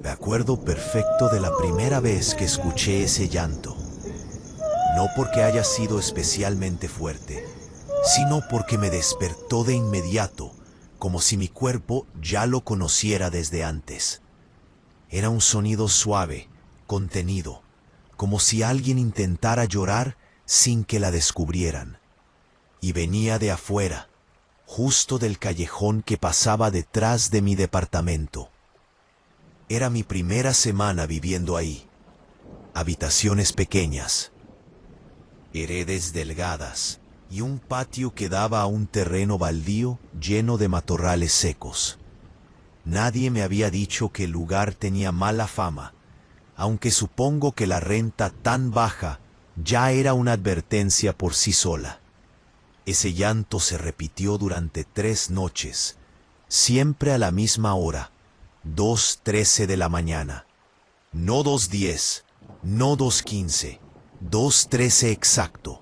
Me acuerdo perfecto de la primera vez que escuché ese llanto. No porque haya sido especialmente fuerte, sino porque me despertó de inmediato, como si mi cuerpo ya lo conociera desde antes. Era un sonido suave, contenido, como si alguien intentara llorar sin que la descubrieran. Y venía de afuera, justo del callejón que pasaba detrás de mi departamento. Era mi primera semana viviendo ahí. Habitaciones pequeñas, paredes delgadas y un patio que daba a un terreno baldío lleno de matorrales secos. Nadie me había dicho que el lugar tenía mala fama, aunque supongo que la renta tan baja ya era una advertencia por sí sola. Ese llanto se repitió durante 3 noches, siempre a la misma hora, 2:13 de la mañana. No 2:10, no 2:15, 2:13 exacto.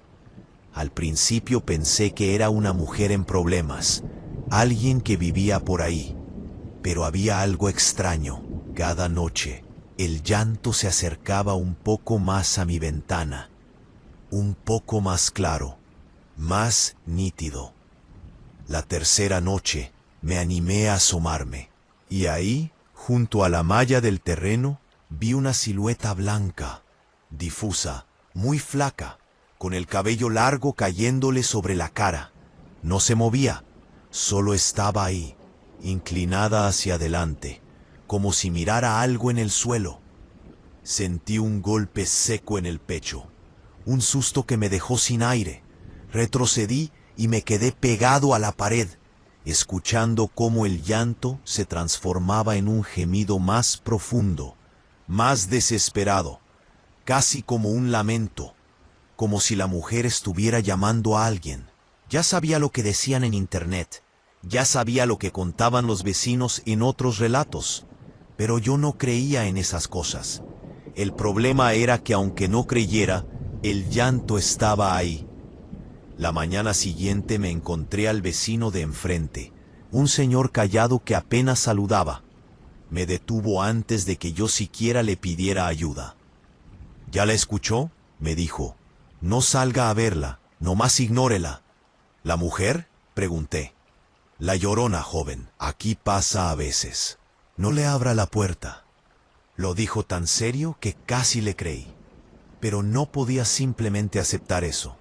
Al principio pensé que era una mujer en problemas, alguien que vivía por ahí. Pero había algo extraño. Cada noche, el llanto se acercaba un poco más a mi ventana, un poco más claro, más nítido. La tercera noche, me animé a asomarme, y ahí, junto a la malla del terreno, vi una silueta blanca, difusa, muy flaca, con el cabello largo cayéndole sobre la cara. No se movía, solo estaba ahí, inclinada hacia adelante, como si mirara algo en el suelo. Sentí un golpe seco en el pecho, un susto que me dejó sin aire. Retrocedí y me quedé pegado a la pared, escuchando cómo el llanto se transformaba en un gemido más profundo, más desesperado, casi como un lamento, como si la mujer estuviera llamando a alguien. Ya sabía lo que decían en internet, ya sabía lo que contaban los vecinos en otros relatos, pero yo no creía en esas cosas. El problema era que aunque no creyera, el llanto estaba ahí. La mañana siguiente me encontré al vecino de enfrente, un señor callado que apenas saludaba. Me detuvo antes de que yo siquiera le pidiera ayuda. ¿Ya la escuchó?, me dijo. No salga a verla, nomás ignórela. ¿La mujer?, pregunté. La Llorona, joven, aquí pasa a veces. No le abra la puerta. Lo dijo tan serio que casi le creí. Pero no podía simplemente aceptar eso.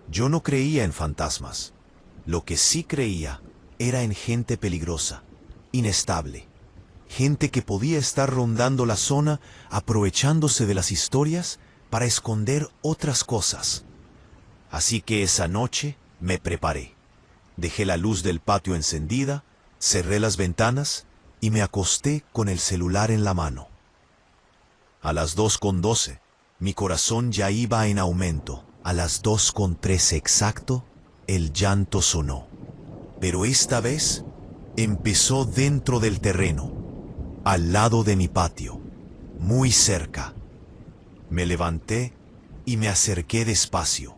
Yo no creía en fantasmas. Lo que sí creía era en gente peligrosa, inestable. Gente que podía estar rondando la zona aprovechándose de las historias para esconder otras cosas. Así que esa noche me preparé. Dejé la luz del patio encendida, cerré las ventanas y me acosté con el celular en la mano. A las 2:12, mi corazón ya iba en aumento. A las 2:13 exacto, el llanto sonó. Pero esta vez empezó dentro del terreno, al lado de mi patio, muy cerca. Me levanté y me acerqué despacio.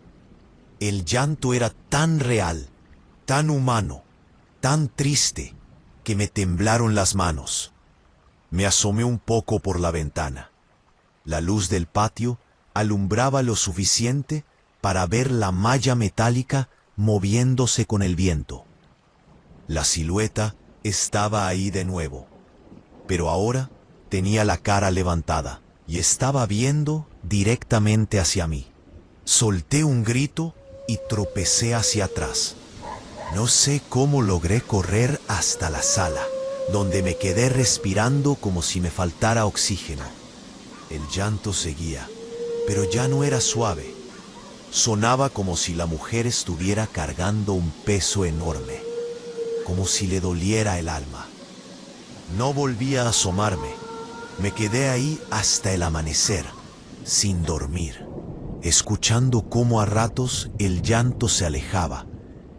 El llanto era tan real, tan humano, tan triste, que me temblaron las manos. Me asomé un poco por la ventana. La luz del patio alumbraba lo suficiente para ver la malla metálica moviéndose con el viento. La silueta estaba ahí de nuevo, pero ahora tenía la cara levantada y estaba viendo directamente hacia mí. Solté un grito y tropecé hacia atrás. No sé cómo logré correr hasta la sala, donde me quedé respirando como si me faltara oxígeno. El llanto seguía, pero ya no era suave. Sonaba como si la mujer estuviera cargando un peso enorme, como si le doliera el alma. No volví a asomarme. Me quedé ahí hasta el amanecer, sin dormir, escuchando cómo a ratos el llanto se alejaba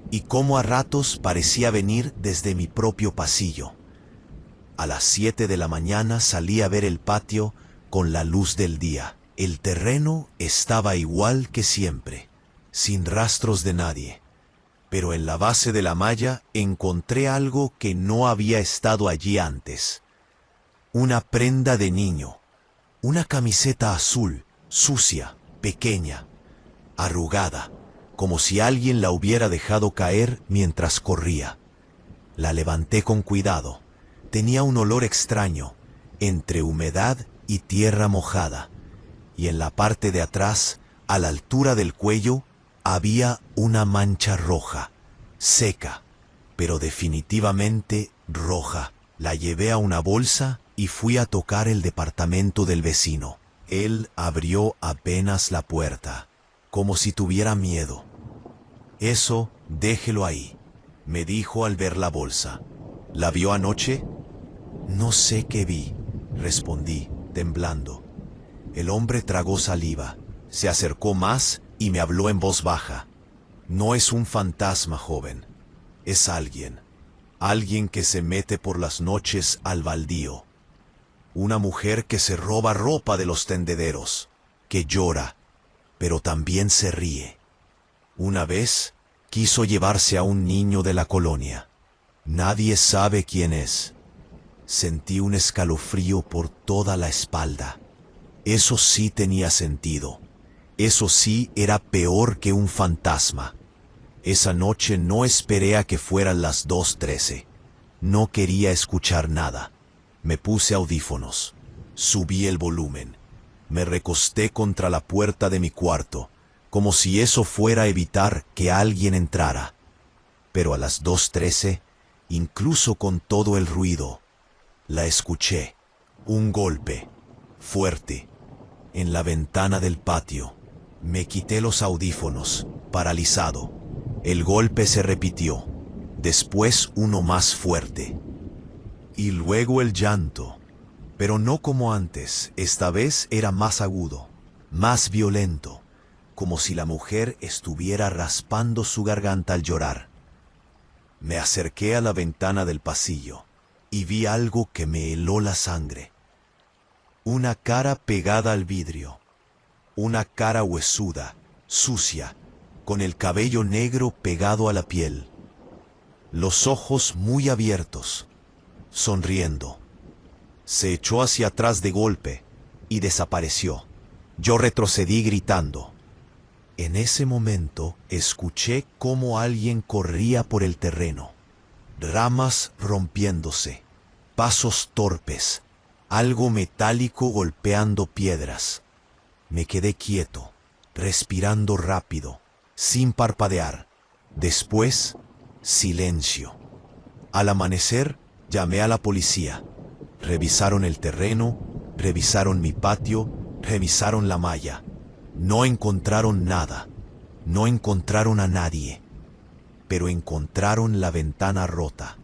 y cómo a ratos parecía venir desde mi propio pasillo. A las 7 de la mañana salí a ver el patio con la luz del día. El terreno estaba igual que siempre, sin rastros de nadie. Pero en la base de la malla encontré algo que no había estado allí antes. Una prenda de niño, una camiseta azul, sucia, pequeña, arrugada, como si alguien la hubiera dejado caer mientras corría. La levanté con cuidado. Tenía un olor extraño, entre humedad y tierra mojada, y en la parte de atrás, a la altura del cuello, había una mancha roja, seca, pero definitivamente roja. La llevé a una bolsa y fui a tocar el departamento del vecino. Él abrió apenas la puerta, como si tuviera miedo. «Eso, déjelo ahí», me dijo al ver la bolsa. «¿La vio anoche?» «No sé qué vi», respondí, temblando. El hombre tragó saliva, se acercó más y me habló en voz baja. «No es un fantasma, joven. Es alguien. Alguien que se mete por las noches al baldío. Una mujer que se roba ropa de los tendederos, que llora, pero también se ríe. Una vez quiso llevarse a un niño de la colonia. Nadie sabe quién es». Sentí un escalofrío por toda la espalda. Eso sí tenía sentido. Eso sí era peor que un fantasma. Esa noche no esperé a que fueran las 2:13. No quería escuchar nada. Me puse audífonos. Subí el volumen. Me recosté contra la puerta de mi cuarto, como si eso fuera a evitar que alguien entrara. Pero a las 2:13, incluso con todo el ruido, la escuché. Un golpe, fuerte, en la ventana del patio. Me quité los audífonos, paralizado. El golpe se repitió, después uno más fuerte. Y luego el llanto, pero no como antes. Esta vez era más agudo, más violento, como si la mujer estuviera raspando su garganta al llorar. Me acerqué a la ventana del pasillo y vi algo que me heló la sangre. Una cara pegada al vidrio, una cara huesuda, sucia, con el cabello negro pegado a la piel, los ojos muy abiertos, sonriendo. Se echó hacia atrás de golpe y desapareció. Yo retrocedí gritando. En ese momento escuché cómo alguien corría por el terreno. Ramas rompiéndose, pasos torpes, algo metálico golpeando piedras. Me quedé quieto, respirando rápido, sin parpadear. Después, silencio. Al amanecer, llamé a la policía. Revisaron el terreno, revisaron mi patio, revisaron la malla. No encontraron nada, no encontraron a nadie, pero encontraron la ventana rota.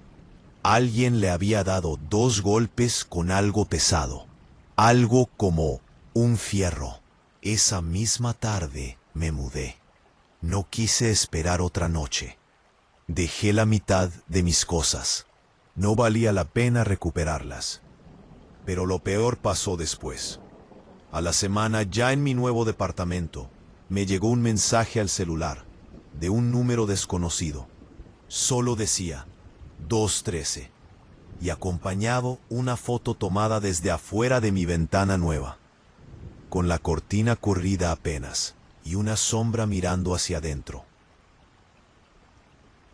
Alguien le había dado 2 golpes con algo pesado, algo como un fierro. Esa misma tarde me mudé. No quise esperar otra noche. Dejé la mitad de mis cosas. No valía la pena recuperarlas. Pero lo peor pasó después. A la semana, ya en mi nuevo departamento, me llegó un mensaje al celular, de un número desconocido. Solo decía 2:13 y acompañado una foto tomada desde afuera de mi ventana nueva, con la cortina corrida apenas y una sombra mirando hacia adentro.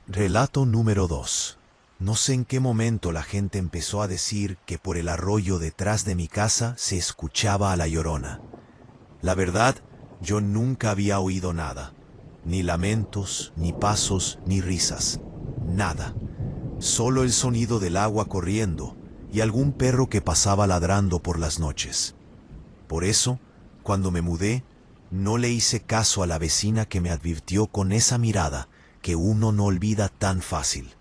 Relato número 2. No sé en qué momento la gente empezó a decir que por el arroyo detrás de mi casa se escuchaba a la Llorona. La verdad, yo nunca había oído nada. Ni lamentos, ni pasos, ni risas. Nada. Solo el sonido del agua corriendo y algún perro que pasaba ladrando por las noches. Por eso, cuando me mudé, no le hice caso a la vecina que me advirtió con esa mirada que uno no olvida tan fácil.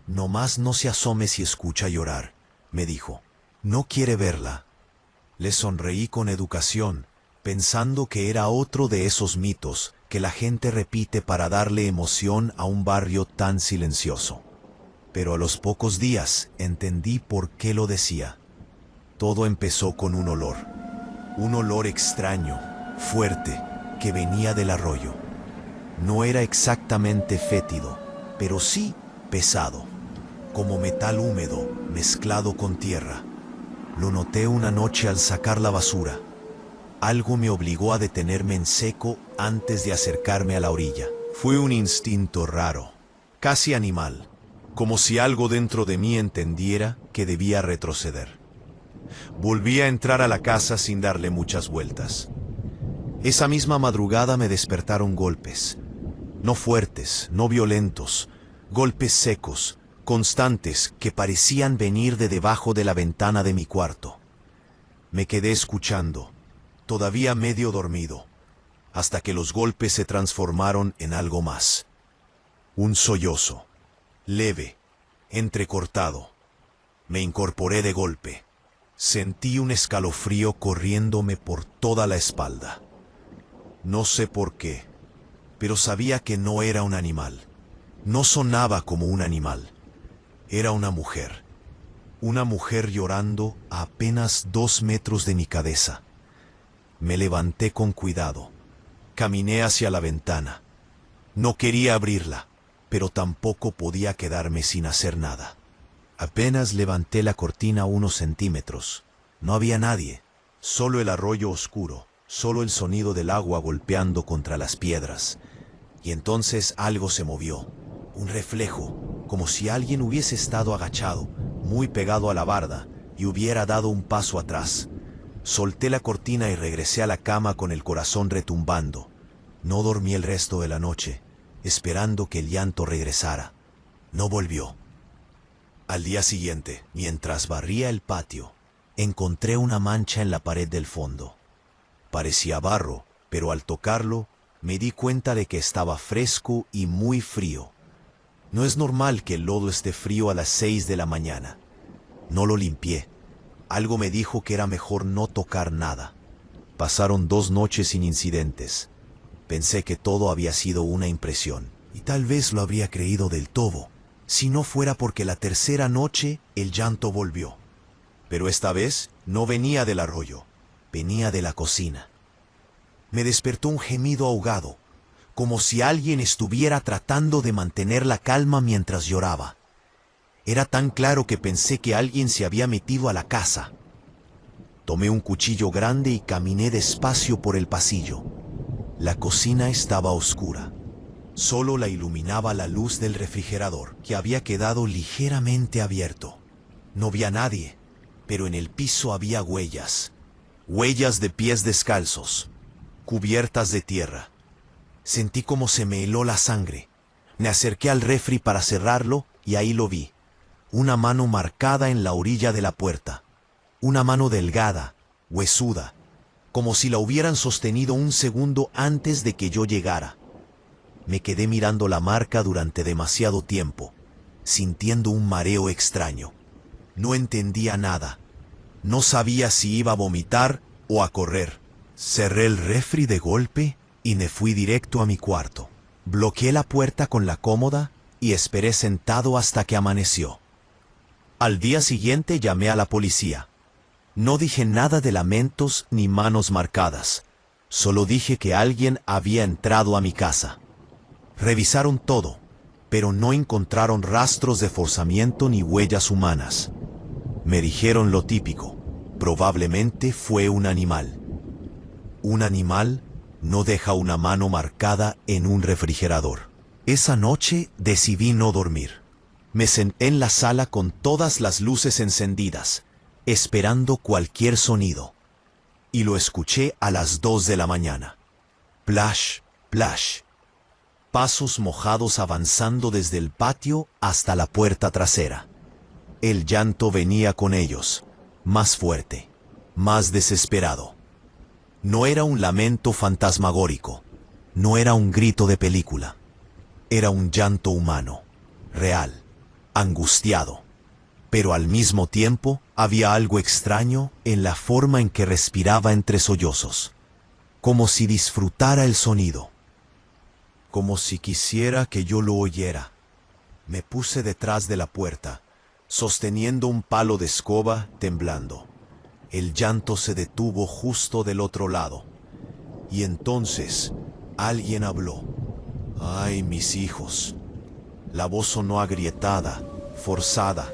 «Nomás no se asome si escucha llorar», me dijo. «No quiere verla». Le sonreí con educación, pensando que era otro de esos mitos que la gente repite para darle emoción a un barrio tan silencioso. Pero a los pocos días entendí por qué lo decía. Todo empezó con un olor extraño, fuerte, que venía del arroyo. No era exactamente fétido, pero sí pesado, como metal húmedo mezclado con tierra. Lo noté una noche al sacar la basura. Algo me obligó a detenerme en seco antes de acercarme a la orilla. Fue un instinto raro, casi animal, como si algo dentro de mí entendiera que debía retroceder. Volví a entrar a la casa sin darle muchas vueltas. Esa misma madrugada me despertaron golpes. No fuertes, no violentos, golpes secos, constantes, que parecían venir de debajo de la ventana de mi cuarto. Me quedé escuchando, todavía medio dormido, hasta que los golpes se transformaron en algo más. Un sollozo, leve, entrecortado. Me incorporé de golpe. Sentí un escalofrío corriéndome por toda la espalda. No sé por qué, pero sabía que no era un animal. No sonaba como un animal. Era una mujer. Una mujer llorando a apenas 2 metros de mi cabeza. Me levanté con cuidado. Caminé hacia la ventana. No quería abrirla, pero tampoco podía quedarme sin hacer nada. Apenas levanté la cortina unos centímetros. No había nadie, solo el arroyo oscuro, solo el sonido del agua golpeando contra las piedras. Y entonces algo se movió, un reflejo, como si alguien hubiese estado agachado, muy pegado a la barda, y hubiera dado un paso atrás. Solté la cortina y regresé a la cama con el corazón retumbando. No dormí el resto de la noche, esperando que el llanto regresara. No volvió. Al día siguiente, mientras barría el patio, encontré una mancha en la pared del fondo. Parecía barro, pero al tocarlo, me di cuenta de que estaba fresco y muy frío. No es normal que el lodo esté frío a las 6 de la mañana. No lo limpié. Algo me dijo que era mejor no tocar nada. Pasaron 2 noches sin incidentes. Pensé que todo había sido una impresión, y tal vez lo habría creído del todo, si no fuera porque la tercera noche el llanto volvió. Pero esta vez no venía del arroyo, venía de la cocina. Me despertó un gemido ahogado, como si alguien estuviera tratando de mantener la calma mientras lloraba. Era tan claro que pensé que alguien se había metido a la casa. Tomé un cuchillo grande y caminé despacio por el pasillo. La cocina estaba oscura. Solo la iluminaba la luz del refrigerador, que había quedado ligeramente abierto. No vi a nadie, pero en el piso había huellas. Huellas de pies descalzos, cubiertas de tierra. Sentí como se me heló la sangre. Me acerqué al refri para cerrarlo y ahí lo vi. Una mano marcada en la orilla de la puerta. Una mano delgada, huesuda, como si la hubieran sostenido un segundo antes de que yo llegara. Me quedé mirando la marca durante demasiado tiempo, sintiendo un mareo extraño. No entendía nada. No sabía si iba a vomitar o a correr. Cerré el refri de golpe y me fui directo a mi cuarto. Bloqueé la puerta con la cómoda y esperé sentado hasta que amaneció. Al día siguiente llamé a la policía. No dije nada de lamentos ni manos marcadas. Solo dije que alguien había entrado a mi casa. Revisaron todo, pero no encontraron rastros de forzamiento ni huellas humanas. Me dijeron lo típico. Probablemente fue un animal. Un animal no deja una mano marcada en un refrigerador. Esa noche decidí no dormir. Me senté en la sala con todas las luces encendidas, esperando cualquier sonido. Y lo escuché a las 2 de la mañana. Plash, plash. Pasos mojados avanzando desde el patio hasta la puerta trasera. El llanto venía con ellos, más fuerte, más desesperado. No era un lamento fantasmagórico, no era un grito de película. Era un llanto humano, real, angustiado. Pero al mismo tiempo había algo extraño en la forma en que respiraba entre sollozos, como si disfrutara el sonido, como si quisiera que yo lo oyera. Me puse detrás de la puerta, sosteniendo un palo de escoba, temblando. El llanto se detuvo justo del otro lado. Y entonces alguien habló. ¡Ay, mis hijos! La voz sonó agrietada, forzada,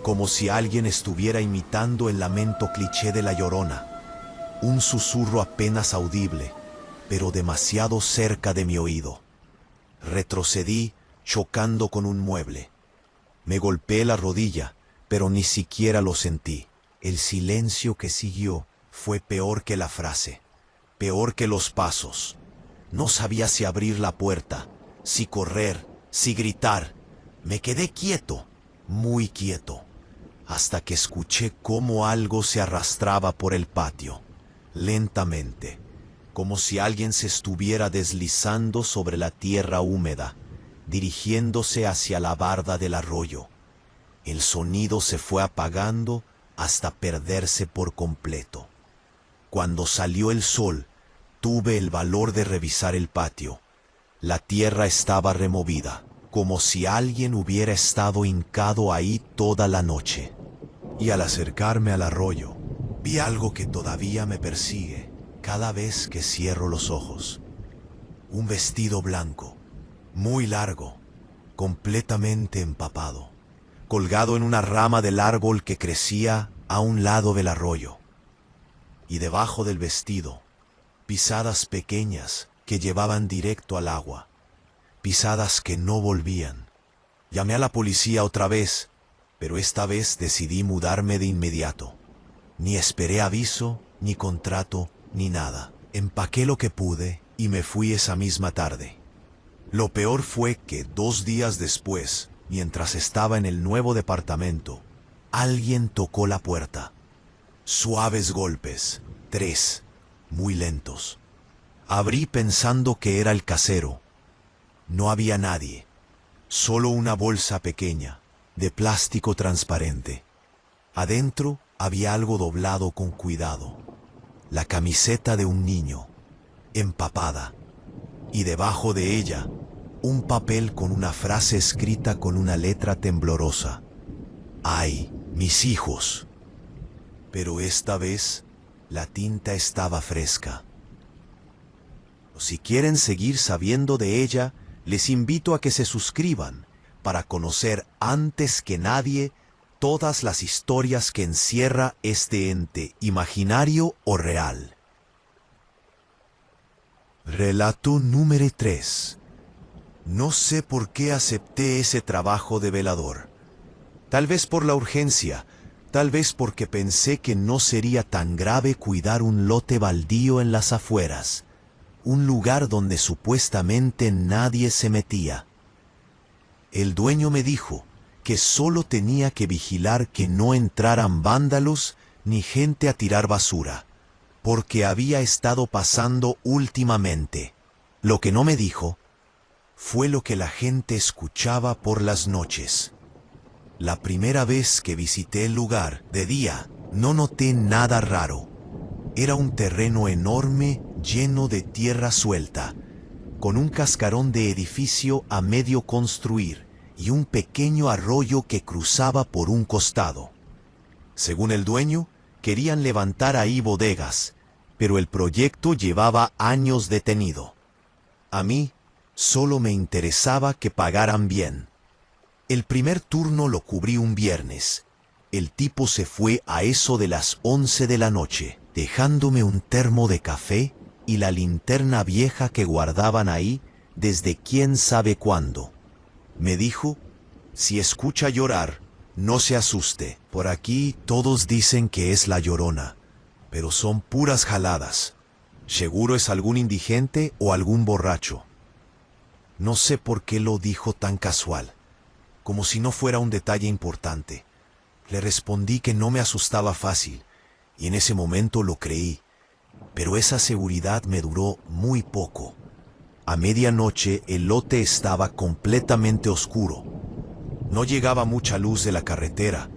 como si alguien estuviera imitando el lamento cliché de la Llorona. Un susurro apenas audible, pero demasiado cerca de mi oído. Retrocedí, chocando con un mueble. Me golpeé la rodilla, pero ni siquiera lo sentí. El silencio que siguió fue peor que la frase, peor que los pasos. No sabía si abrir la puerta, si correr, si gritar. Me quedé quieto, muy quieto, hasta que escuché cómo algo se arrastraba por el patio, lentamente, como si alguien se estuviera deslizando sobre la tierra húmeda, dirigiéndose hacia la barda del arroyo. El sonido se fue apagando hasta perderse por completo. Cuando salió el sol, tuve el valor de revisar el patio. La tierra estaba removida, como si alguien hubiera estado hincado ahí toda la noche. Y al acercarme al arroyo, vi algo que todavía me persigue cada vez que cierro los ojos. Un vestido blanco, muy largo, completamente empapado, colgado en una rama del árbol que crecía a un lado del arroyo. Y debajo del vestido, pisadas pequeñas que llevaban directo al agua, pisadas que no volvían. Llamé a la policía otra vez, pero esta vez decidí mudarme de inmediato. Ni esperé aviso, ni contrato, ni nada. Empaqué lo que pude y me fui esa misma tarde. Lo peor fue que 2 días después, mientras estaba en el nuevo departamento, alguien tocó la puerta. Suaves golpes, 3, muy lentos. Abrí pensando que era el casero. No había nadie, solo una bolsa pequeña, de plástico transparente. Adentro había algo doblado con cuidado. La camiseta de un niño, empapada, y debajo de ella, un papel con una frase escrita con una letra temblorosa. ¡Ay, mis hijos! Pero esta vez, la tinta estaba fresca. Si quieren seguir sabiendo de ella, les invito a que se suscriban para conocer antes que nadie todas las historias que encierra este ente imaginario o real. Relato número 3. No sé por qué acepté ese trabajo de velador. Tal vez por la urgencia, tal vez porque pensé que no sería tan grave cuidar un lote baldío en las afueras, un lugar donde supuestamente nadie se metía. El dueño me dijo que solo tenía que vigilar que no entraran vándalos ni gente a tirar basura, porque había estado pasando últimamente. Lo que no me dijo fue lo que la gente escuchaba por las noches. La primera vez que visité el lugar, de día, no noté nada raro. Era un terreno enorme lleno de tierra suelta, con un cascarón de edificio a medio construir y un pequeño arroyo que cruzaba por un costado. Según el dueño, querían levantar ahí bodegas, pero el proyecto llevaba años detenido. A mí solo me interesaba que pagaran bien. El primer turno lo cubrí un viernes. El tipo se fue a eso de las 11 de la noche, dejándome un termo de café y la linterna vieja que guardaban ahí desde quién sabe cuándo. Me dijo, si escucha llorar, no se asuste. Por aquí todos dicen que es la Llorona, pero son puras jaladas. Seguro es algún indigente o algún borracho. No sé por qué lo dijo tan casual, como si no fuera un detalle importante. Le respondí que no me asustaba fácil, y en ese momento lo creí. Pero esa seguridad me duró muy poco. A medianoche el lote estaba completamente oscuro. No llegaba mucha luz de la carretera,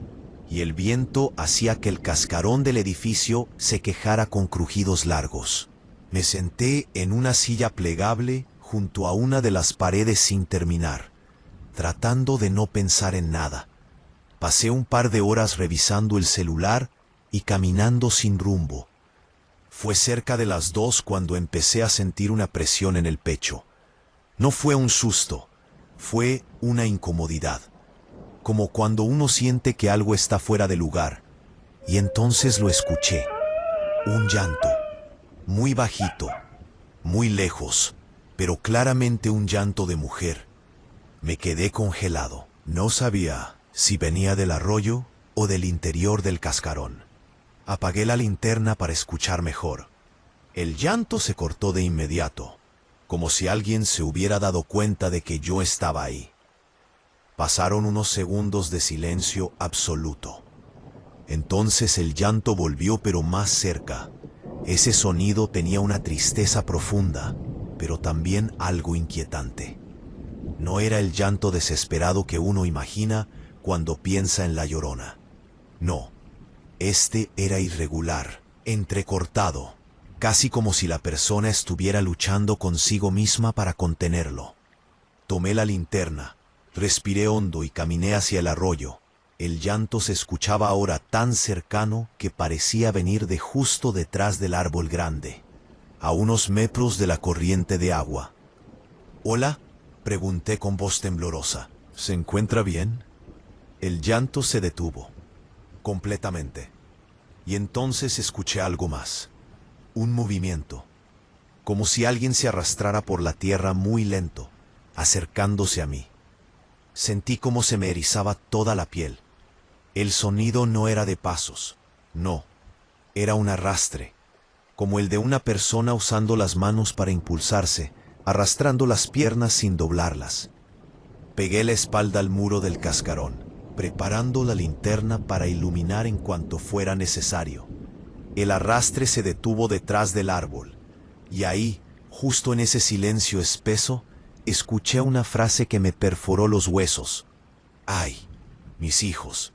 y el viento hacía que el cascarón del edificio se quejara con crujidos largos. Me senté en una silla plegable junto a una de las paredes sin terminar, tratando de no pensar en nada. Pasé un par de horas revisando el celular y caminando sin rumbo. Fue cerca de las 2 cuando empecé a sentir una presión en el pecho. No fue un susto, fue una incomodidad. como cuando uno siente que algo está fuera de lugar. Y entonces lo escuché. Un llanto, muy bajito, muy lejos, pero claramente un llanto de mujer. Me quedé congelado. No sabía si venía del arroyo o del interior del cascarón. Apagué la linterna para escuchar mejor. El llanto se cortó de inmediato, como si alguien se hubiera dado cuenta de que yo estaba ahí. Pasaron unos segundos de silencio absoluto. Entonces el llanto volvió, pero más cerca. Ese sonido tenía una tristeza profunda, pero también algo inquietante. No era el llanto desesperado que uno imagina cuando piensa en La Llorona. No, este era irregular, entrecortado, casi como si la persona estuviera luchando consigo misma para contenerlo. Tomé la linterna, respiré hondo y caminé hacia el arroyo. El llanto se escuchaba ahora tan cercano que parecía venir de justo detrás del árbol grande, a unos metros de la corriente de agua. «¿Hola?», pregunté con voz temblorosa. «¿Se encuentra bien?». El llanto se detuvo, completamente. Y entonces escuché algo más. Un movimiento, como si alguien se arrastrara por la tierra muy lento, acercándose a mí. Sentí cómo se me erizaba toda la piel. El sonido no era de pasos, no, era un arrastre, como el de una persona usando las manos para impulsarse, arrastrando las piernas sin doblarlas. Pegué la espalda al muro del cascarón, preparando la linterna para iluminar en cuanto fuera necesario. El arrastre se detuvo detrás del árbol, y ahí, justo en ese silencio espeso, escuché una frase que me perforó los huesos. «Ay, mis hijos».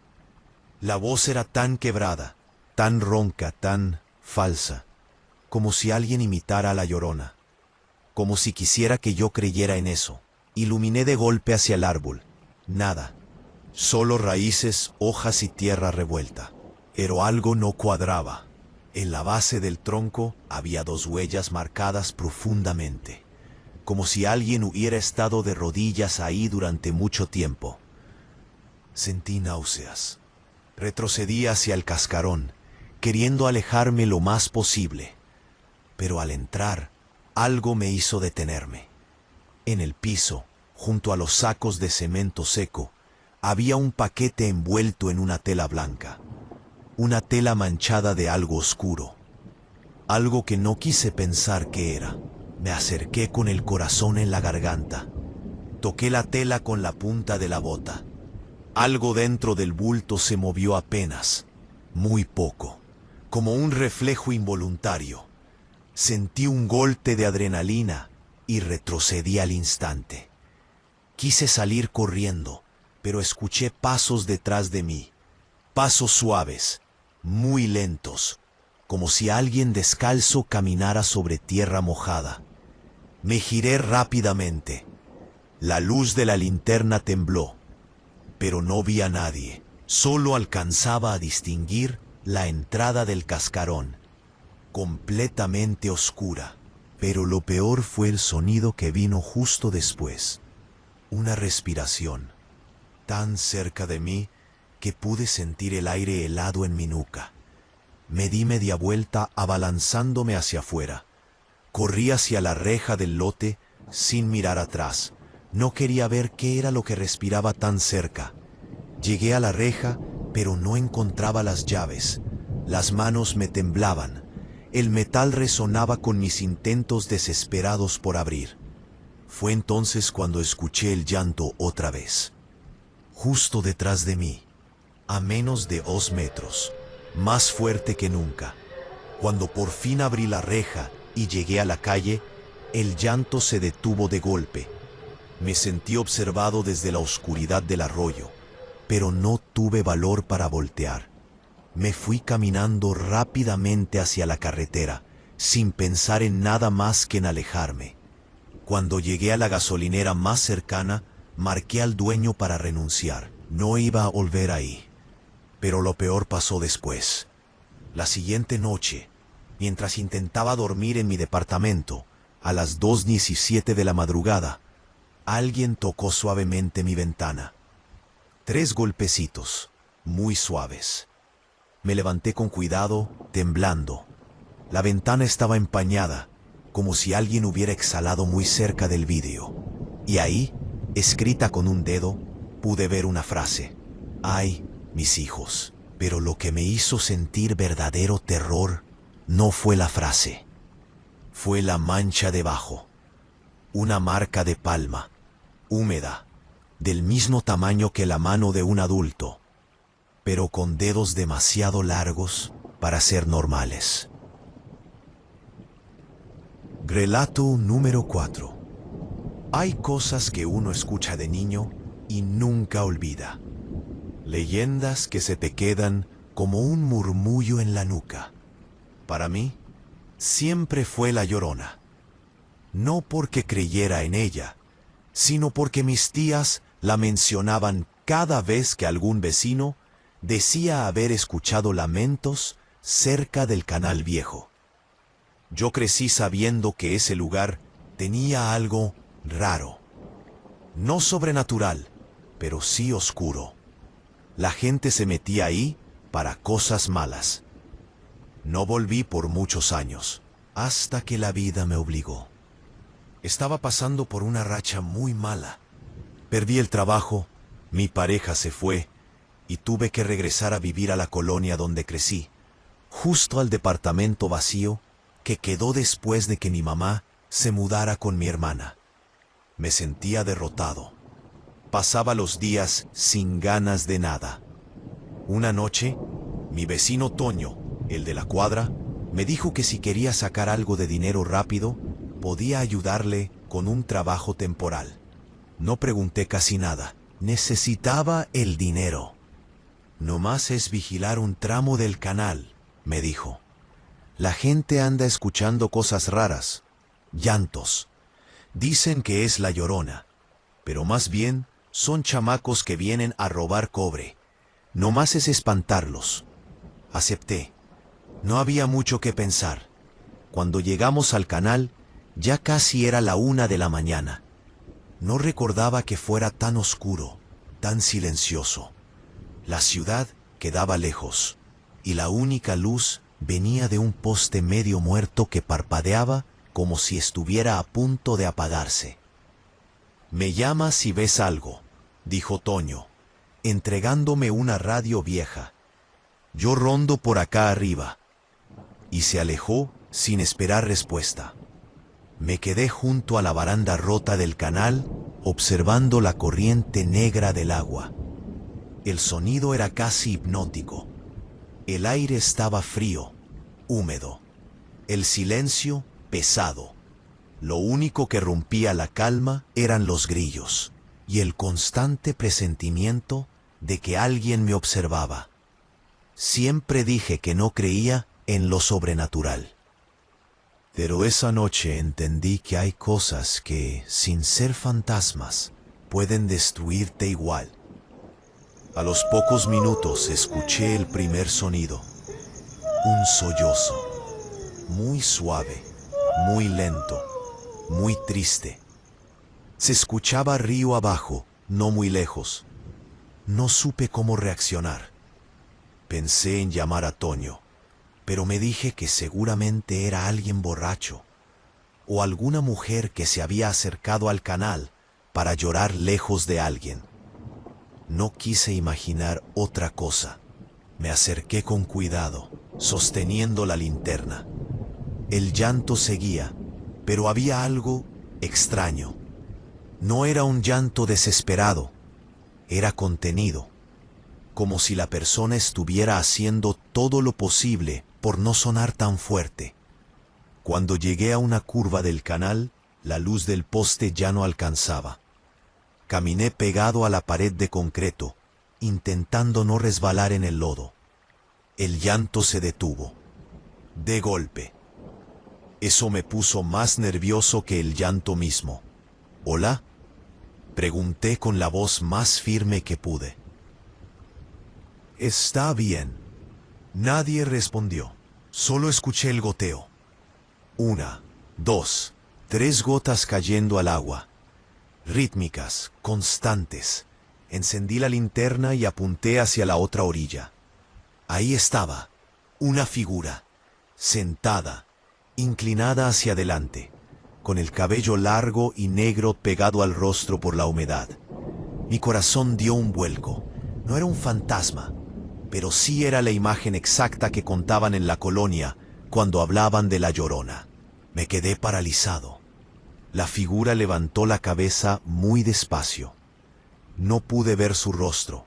La voz era tan quebrada, tan ronca, tan falsa, como si alguien imitara a La Llorona, como si quisiera que yo creyera en eso. Iluminé de golpe hacia el árbol. Nada, solo raíces, hojas y tierra revuelta. Pero algo no cuadraba. En la base del tronco había dos huellas marcadas profundamente, como si alguien hubiera estado de rodillas ahí durante mucho tiempo. Sentí náuseas. Retrocedí hacia el cascarón, queriendo alejarme lo más posible. Pero al entrar, algo me hizo detenerme. En el piso, junto a los sacos de cemento seco, había un paquete envuelto en una tela blanca. Una tela manchada de algo oscuro. Algo que no quise pensar qué era. Me acerqué con el corazón en la garganta. Toqué la tela con la punta de la bota. Algo dentro del bulto se movió apenas, muy poco, como un reflejo involuntario. Sentí un golpe de adrenalina y retrocedí al instante. Quise salir corriendo, pero escuché pasos detrás de mí. Pasos suaves, muy lentos, como si alguien descalzo caminara sobre tierra mojada. Me giré rápidamente. La luz de la linterna tembló, pero no vi a nadie. Solo alcanzaba a distinguir la entrada del cascarón, completamente oscura. Pero lo peor fue el sonido que vino justo después. Una respiración, tan cerca de mí que pude sentir el aire helado en mi nuca. Me di media vuelta abalanzándome hacia afuera. Corrí hacia la reja del lote sin mirar atrás. No quería ver qué era lo que respiraba tan cerca. Llegué a la reja, pero no encontraba las llaves. Las manos me temblaban. El metal resonaba con mis intentos desesperados por abrir. Fue entonces cuando escuché el llanto otra vez. Justo detrás de mí, a menos de 2 metros, más fuerte que nunca. Cuando por fin abrí la reja y llegué a la calle, el llanto se detuvo de golpe. Me sentí observado desde la oscuridad del arroyo, pero no tuve valor para voltear. Me fui caminando rápidamente hacia la carretera, sin pensar en nada más que en alejarme. Cuando llegué a la gasolinera más cercana, marqué al dueño para renunciar. No iba a volver ahí. Pero lo peor pasó después. La siguiente noche, mientras intentaba dormir en mi departamento, a las 2:17 de la madrugada, alguien tocó suavemente mi ventana. 3 golpecitos, muy suaves. Me levanté con cuidado, temblando. La ventana estaba empañada, como si alguien hubiera exhalado muy cerca del vidrio. Y ahí, escrita con un dedo, pude ver una frase. Ay, mis hijos. Pero lo que me hizo sentir verdadero terror no fue la frase. Fue la mancha debajo. Una marca de palma, húmeda, del mismo tamaño que la mano de un adulto, pero con dedos demasiado largos para ser normales. Relato número 4. Hay cosas que uno escucha de niño y nunca olvida. Leyendas que se te quedan como un murmullo en la nuca. Para mí, siempre fue la Llorona. No porque creyera en ella, sino porque mis tías la mencionaban cada vez que algún vecino decía haber escuchado lamentos cerca del Canal Viejo. Yo crecí sabiendo que ese lugar tenía algo raro. No sobrenatural, pero sí oscuro. La gente se metía ahí para cosas malas. No volví por muchos años, hasta que la vida me obligó. Estaba pasando por una racha muy mala. Perdí el trabajo, mi pareja se fue y tuve que regresar a vivir a la colonia donde crecí, justo al departamento vacío que quedó después de que mi mamá se mudara con mi hermana. Me sentía derrotado. Pasaba los días sin ganas de nada. Una noche, mi vecino Toño, el de la cuadra, me dijo que si quería sacar algo de dinero rápido, podía ayudarle con un trabajo temporal. No pregunté casi nada. Necesitaba el dinero. Nomás es vigilar un tramo del canal, me dijo. La gente anda escuchando cosas raras, llantos. Dicen que es la Llorona, pero más bien son chamacos que vienen a robar cobre. Nomás es espantarlos. Acepté. No había mucho que pensar. Cuando llegamos al canal, ya casi era la 1 de la mañana. No recordaba que fuera tan oscuro, tan silencioso. La ciudad quedaba lejos, y la única luz venía de un poste medio muerto que parpadeaba como si estuviera a punto de apagarse. «Me llamas si ves algo», dijo Toño, entregándome una radio vieja. «Yo rondo por acá arriba». Y se alejó sin esperar respuesta. Me quedé junto a la baranda rota del canal, observando la corriente negra del agua. El sonido era casi hipnótico. El aire estaba frío, húmedo. El silencio pesado. Lo único que rompía la calma eran los grillos y el constante presentimiento de que alguien me observaba. Siempre dije que no creía en lo sobrenatural. Pero esa noche entendí que hay cosas que, sin ser fantasmas, pueden destruirte igual. A los pocos minutos escuché el primer sonido. Un sollozo. Muy suave, muy lento, muy triste. Se escuchaba río abajo, no muy lejos. No supe cómo reaccionar. Pensé en llamar a Toño, pero me dije que seguramente era alguien borracho o alguna mujer que se había acercado al canal para llorar lejos de alguien. No quise imaginar otra cosa. Me acerqué con cuidado, sosteniendo la linterna. El llanto seguía, pero había algo extraño. No era un llanto desesperado, era contenido, como si la persona estuviera haciendo todo lo posible por no sonar tan fuerte. Cuando llegué a una curva del canal, la luz del poste ya no alcanzaba. Caminé pegado a la pared de concreto, intentando no resbalar en el lodo. El llanto se detuvo, de golpe. Eso me puso más nervioso que el llanto mismo. «¿Hola?», pregunté con la voz más firme que pude. «Está bien». Nadie respondió. Solo escuché el goteo. 1, 2, 3 gotas cayendo al agua. Rítmicas, constantes, Encendí la linterna y apunté hacia la otra orilla. Ahí estaba, una figura, sentada, inclinada hacia adelante, con el cabello largo y negro pegado al rostro por la humedad. Mi corazón dio un vuelco. No era un fantasma, pero sí era la imagen exacta que contaban en la colonia cuando hablaban de la Llorona. Me quedé paralizado. La figura levantó la cabeza muy despacio. No pude ver su rostro.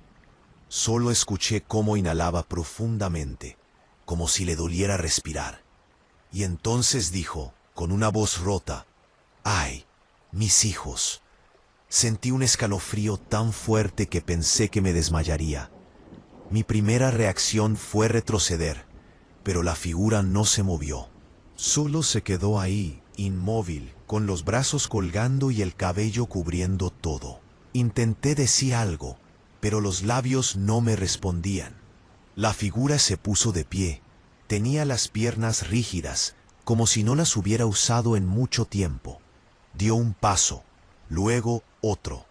Solo escuché cómo inhalaba profundamente, como si le doliera respirar. Y entonces dijo, con una voz rota, «¡Ay, mis hijos!». Sentí un escalofrío tan fuerte que pensé que me desmayaría. Mi primera reacción fue retroceder, pero la figura no se movió. Solo se quedó ahí, inmóvil, con los brazos colgando y el cabello cubriendo todo. Intenté decir algo, pero los labios no me respondían. La figura se puso de pie. Tenía las piernas rígidas, como si no las hubiera usado en mucho tiempo. Dio un paso, luego otro,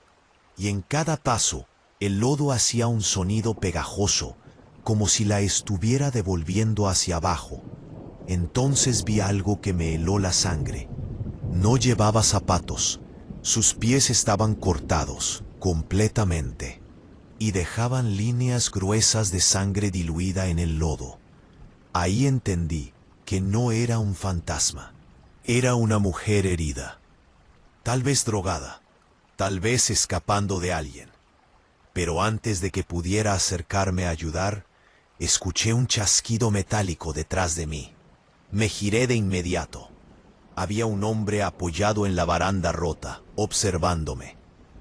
y en cada paso el lodo hacía un sonido pegajoso, como si la estuviera devolviendo hacia abajo. Entonces vi algo que me heló la sangre. No llevaba zapatos, sus pies estaban cortados completamente y dejaban líneas gruesas de sangre diluida en el lodo. Ahí entendí que no era un fantasma, era una mujer herida, tal vez drogada, tal vez escapando de alguien. Pero antes de que pudiera acercarme a ayudar, escuché un chasquido metálico detrás de mí. Me giré de inmediato. Había un hombre apoyado en la baranda rota, observándome,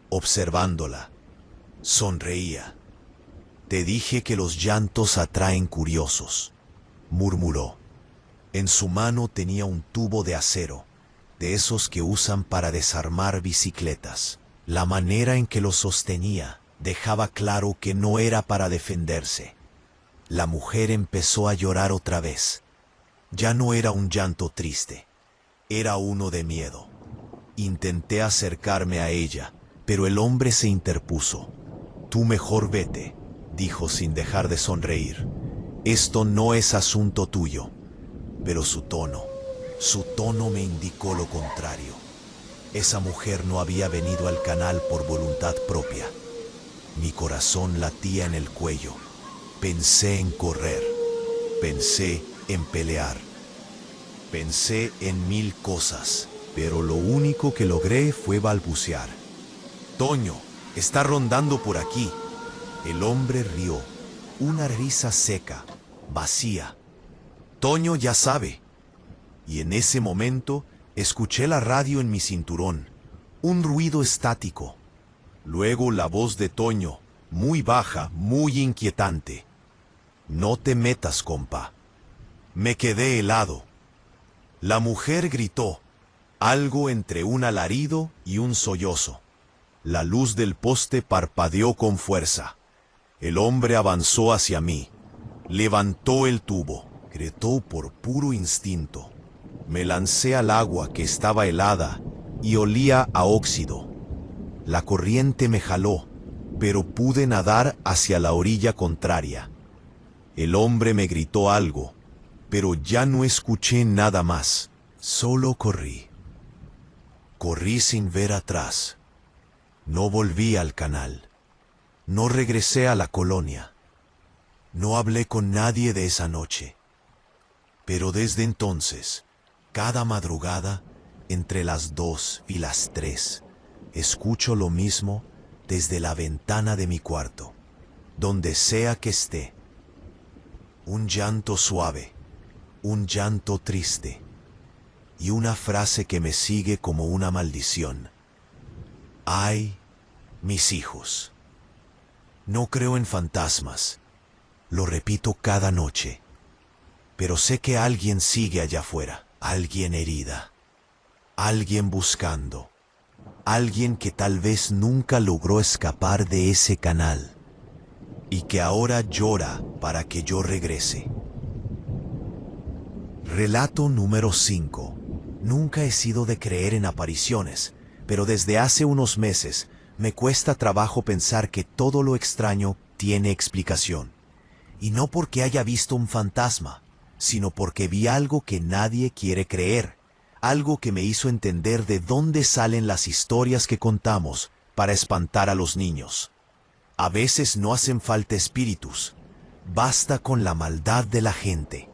observándola. Sonreía. «Te dije que los llantos atraen curiosos», murmuró. En su mano tenía un tubo de acero, de esos que usan para desarmar bicicletas. La manera en que lo sostenía dejaba claro que no era para defenderse. La mujer empezó a llorar otra vez. Ya no era un llanto triste, era uno de miedo. Intenté acercarme a ella, pero el hombre se interpuso. «Tú mejor vete», dijo sin dejar de sonreír. «Esto no es asunto tuyo». Pero su tono me indicó lo contrario. Esa mujer no había venido al canal por voluntad propia. Mi corazón latía en el cuello. Pensé en correr. Pensé en pelear. Pensé en 1000 cosas, pero lo único que logré fue balbucear. «Toño, está rondando por aquí». El hombre rió, una risa seca, vacía. «Toño ya sabe». Y en ese momento escuché la radio en mi cinturón, un ruido estático. Luego la voz de Toño, muy baja, muy inquietante. «No te metas, compa». Me quedé helado. La mujer gritó, algo entre un alarido y un sollozo. La luz del poste parpadeó con fuerza. El hombre avanzó hacia mí. Levantó el tubo. Gritó por puro instinto. Me lancé al agua que estaba helada y olía a óxido. La corriente me jaló, pero pude nadar hacia la orilla contraria. El hombre me gritó algo, pero ya no escuché nada más. Solo corrí. Corrí sin ver atrás. No volví al canal. No regresé a la colonia. No hablé con nadie de esa noche. Pero desde entonces, cada madrugada, entre las 2 y las 3, escucho lo mismo desde la ventana de mi cuarto, donde sea que esté. Un llanto suave, un llanto triste, y una frase que me sigue como una maldición. «Ay, mis hijos». No creo en fantasmas, lo repito cada noche, pero sé que alguien sigue allá afuera, alguien herida, alguien buscando, alguien que tal vez nunca logró escapar de ese canal y que ahora llora para que yo regrese. Relato número 5. Nunca he sido de creer en apariciones, pero desde hace unos meses Me cuesta trabajo pensar que todo lo extraño tiene explicación. Y no porque haya visto un fantasma, sino porque vi algo que nadie quiere creer. Algo que me hizo entender de dónde salen las historias que contamos para espantar a los niños. A veces no hacen falta espíritus, basta con la maldad de la gente.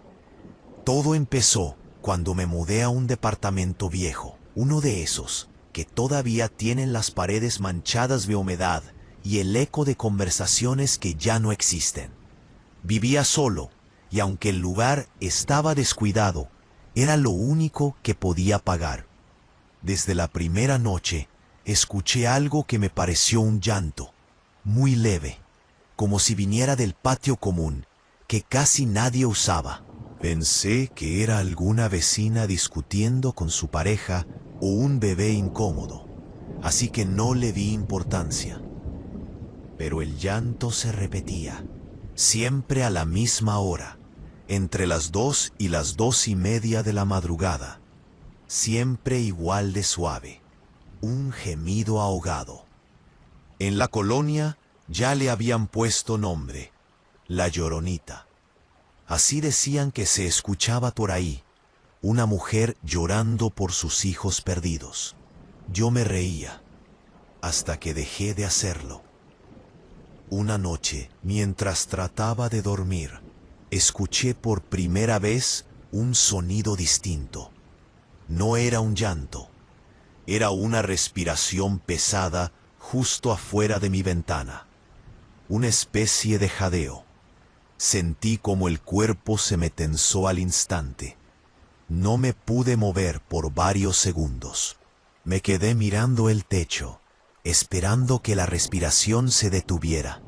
Todo empezó cuando me mudé a un departamento viejo, uno de esos que todavía tienen las paredes manchadas de humedad y el eco de conversaciones que ya no existen. Vivía solo, y aunque el lugar estaba descuidado, era lo único que podía pagar. Desde la primera noche, escuché algo que me pareció un llanto, muy leve, como si viniera del patio común, que casi nadie usaba. Pensé que era alguna vecina discutiendo con su pareja o un bebé incómodo, así que no le di importancia. Pero el llanto se repetía, siempre a la misma hora, entre las 2 y las 2:30 de la madrugada, siempre igual de suave, un gemido ahogado. En la colonia ya le habían puesto nombre, La Lloronita. Así decían que se escuchaba por ahí, una mujer llorando por sus hijos perdidos. Yo me reía, hasta que dejé de hacerlo. Una noche, mientras trataba de dormir, escuché por primera vez un sonido distinto. No era un llanto, era una respiración pesada justo afuera de mi ventana, una especie de jadeo. Sentí como el cuerpo se me tensó al instante. No me pude mover por varios segundos. Me quedé mirando el techo, esperando que la respiración se detuviera.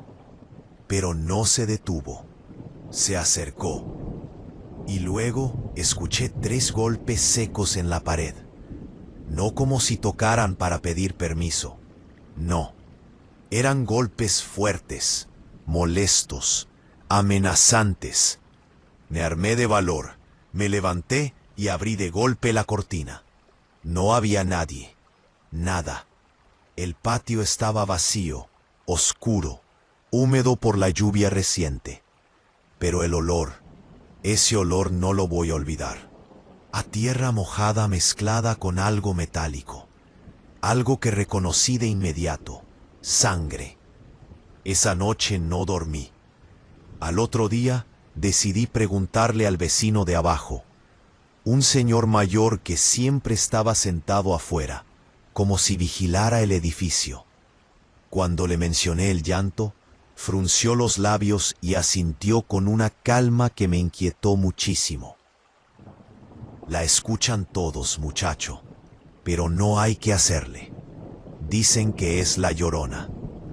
Pero no se detuvo. Se acercó. Y luego escuché 3 golpes secos en la pared. No como si tocaran para pedir permiso. No. Eran golpes fuertes, molestos, amenazantes. Me armé de valor, me levanté y abrí de golpe la cortina. No había nadie, nada. El patio estaba vacío, oscuro, húmedo por la lluvia reciente. Pero el olor, ese olor no lo voy a olvidar. A tierra mojada mezclada con algo metálico. Algo que reconocí de inmediato, sangre. Esa noche no dormí. Al otro día decidí preguntarle al vecino de abajo, un señor mayor que siempre estaba sentado afuera, como si vigilara el edificio. Cuando le mencioné el llanto, frunció los labios y asintió con una calma que me inquietó muchísimo. La escuchan todos, muchacho, pero no hay que hacerle. Dicen que es la Llorona.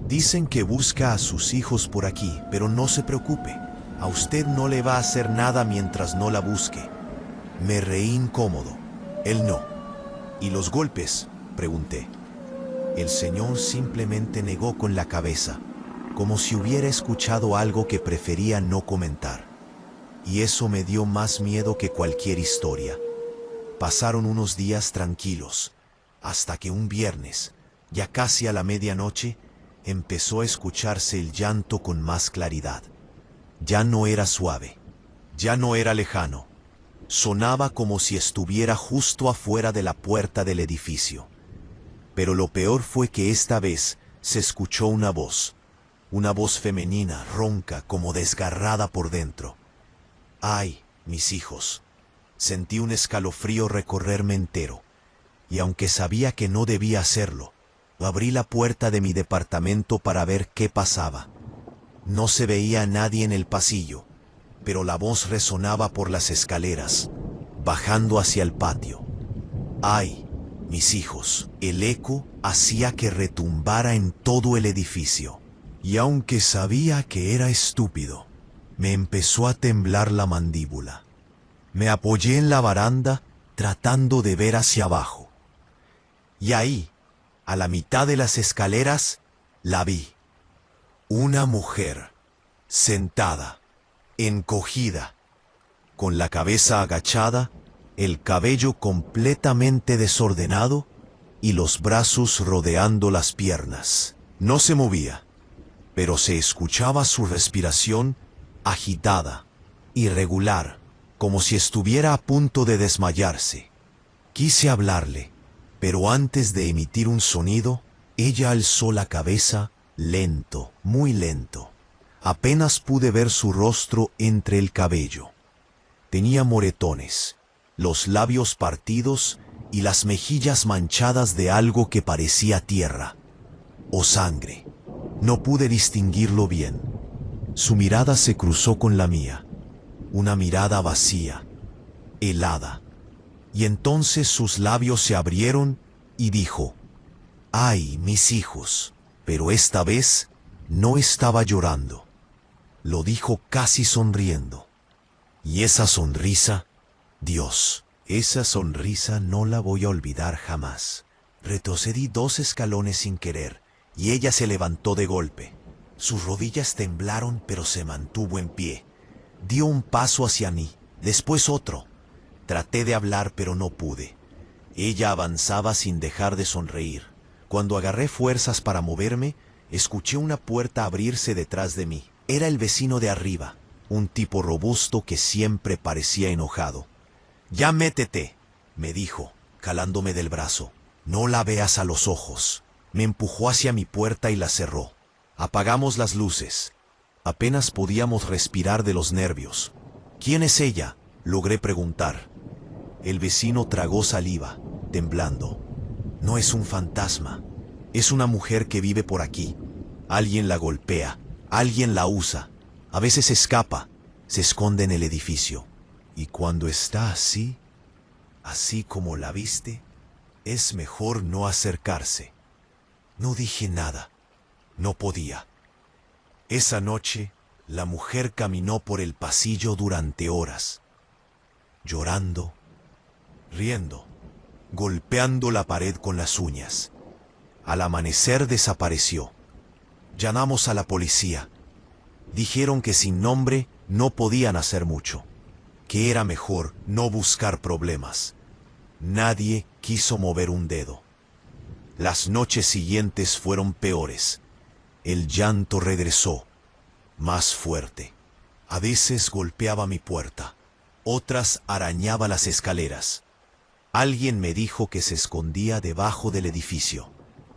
Dicen que busca a sus hijos por aquí, pero no se preocupe. A usted no le va a hacer nada mientras no la busque. Me reí incómodo. Él no. ¿Y los golpes?, pregunté. El señor simplemente negó con la cabeza, como si hubiera escuchado algo que prefería no comentar. Y eso me dio más miedo que cualquier historia. Pasaron unos días tranquilos, hasta que un viernes, ya casi a la medianoche, empezó a escucharse el llanto con más claridad. Ya no era suave, ya no era lejano. Sonaba como si estuviera justo afuera de la puerta del edificio. Pero lo peor fue que esta vez se escuchó una voz femenina, ronca, como desgarrada por dentro. ¡Ay, mis hijos! Sentí un escalofrío recorrerme entero, y aunque sabía que no debía hacerlo, abrí la puerta de mi departamento para ver qué pasaba. No se veía a nadie en el pasillo, pero la voz resonaba por las escaleras, bajando hacia el patio. ¡Ay, mis hijos! El eco hacía que retumbara en todo el edificio. Y aunque sabía que era estúpido, me empezó a temblar la mandíbula. Me apoyé en la baranda tratando de ver hacia abajo. Y ahí, a la mitad de las escaleras, la vi. Una mujer, sentada, encogida, con la cabeza agachada, el cabello completamente desordenado y los brazos rodeando las piernas. No se movía, pero se escuchaba su respiración agitada, irregular, como si estuviera a punto de desmayarse. Quise hablarle, pero antes de emitir un sonido, ella alzó la cabeza lento, muy lento. Apenas pude ver su rostro entre el cabello. Tenía moretones, los labios partidos y las mejillas manchadas de algo que parecía tierra o sangre. No pude distinguirlo bien. Su mirada se cruzó con la mía, una mirada vacía, helada. Y entonces sus labios se abrieron y dijo: «Ay, mis hijos». Pero esta vez no estaba llorando. Lo dijo casi sonriendo. Y esa sonrisa, Dios, esa sonrisa no la voy a olvidar jamás. Retrocedí 2 escalones sin querer y ella se levantó de golpe. Sus rodillas temblaron, pero se mantuvo en pie. Dio un paso hacia mí, después otro. Traté de hablar, pero no pude. Ella avanzaba sin dejar de sonreír. Cuando agarré fuerzas para moverme, escuché una puerta abrirse detrás de mí. Era el vecino de arriba, un tipo robusto que siempre parecía enojado. «Ya métete», me dijo, jalándome del brazo. «No la veas a los ojos». Me empujó hacia mi puerta y la cerró. Apagamos las luces. Apenas podíamos respirar de los nervios. «¿Quién es ella?», logré preguntar. El vecino tragó saliva, temblando. «No es un fantasma. Es una mujer que vive por aquí. Alguien la golpea, alguien la usa. A veces escapa, se esconde en el edificio. Y cuando está así, así como la viste, es mejor no acercarse». No dije nada. No podía. Esa noche, la mujer caminó por el pasillo durante horas, llorando, riendo, golpeando la pared con las uñas. Al amanecer desapareció. Llamamos a la policía. Dijeron que sin nombre no podían hacer mucho, que era mejor no buscar problemas. Nadie quiso mover un dedo. Las noches siguientes fueron peores. El llanto regresó, más fuerte. A veces golpeaba mi puerta, otras arañaba las escaleras. Alguien me dijo que se escondía debajo del edificio,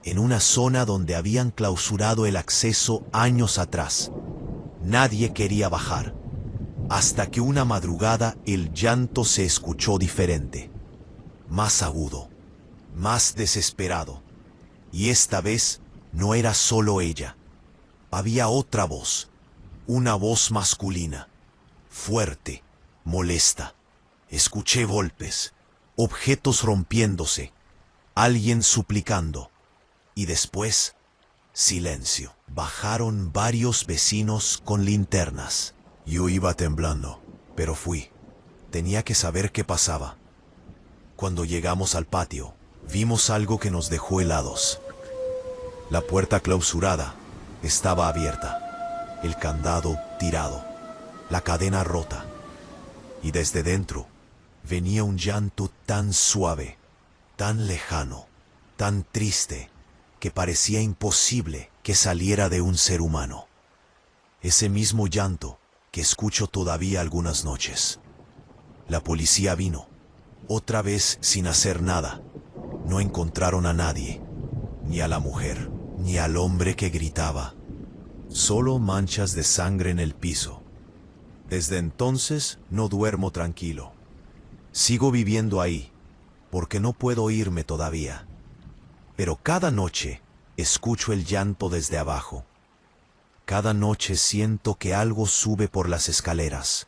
en una zona donde habían clausurado el acceso años atrás. Nadie quería bajar, hasta que una madrugada el llanto se escuchó diferente, más agudo, más desesperado. Y esta vez no era solo ella. Había otra voz, una voz masculina, fuerte, molesta. Escuché golpes, objetos rompiéndose, alguien suplicando. Y después, silencio. Bajaron varios vecinos con linternas. Yo iba temblando, pero fui. Tenía que saber qué pasaba. Cuando llegamos al patio, vimos algo que nos dejó helados. La puerta clausurada estaba abierta, el candado tirado, la cadena rota. Y desde dentro venía un llanto tan suave, tan lejano, tan triste, que parecía imposible que saliera de un ser humano. Ese mismo llanto que escucho todavía algunas noches. La policía vino, otra vez sin hacer nada. No encontraron a nadie, ni a la mujer, ni al hombre que gritaba. Solo manchas de sangre en el piso. Desde entonces no duermo tranquilo. Sigo viviendo ahí, porque no puedo irme todavía. Pero cada noche escucho el llanto desde abajo. Cada noche siento que algo sube por las escaleras.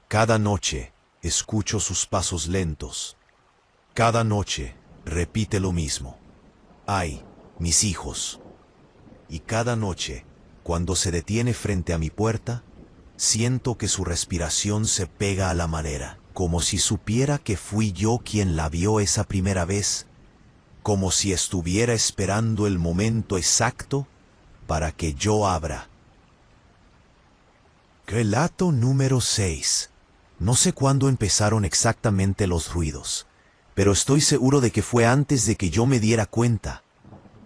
Cada noche escucho sus pasos lentos. Cada noche repite lo mismo. «Ay, mis hijos». Y cada noche, cuando se detiene frente a mi puerta, siento que su respiración se pega a la madera, como si supiera que fui yo quien la vio esa primera vez, como si estuviera esperando el momento exacto para que yo abra. Relato número 6. No sé cuándo empezaron exactamente los ruidos, pero estoy seguro de que fue antes de que yo me diera cuenta.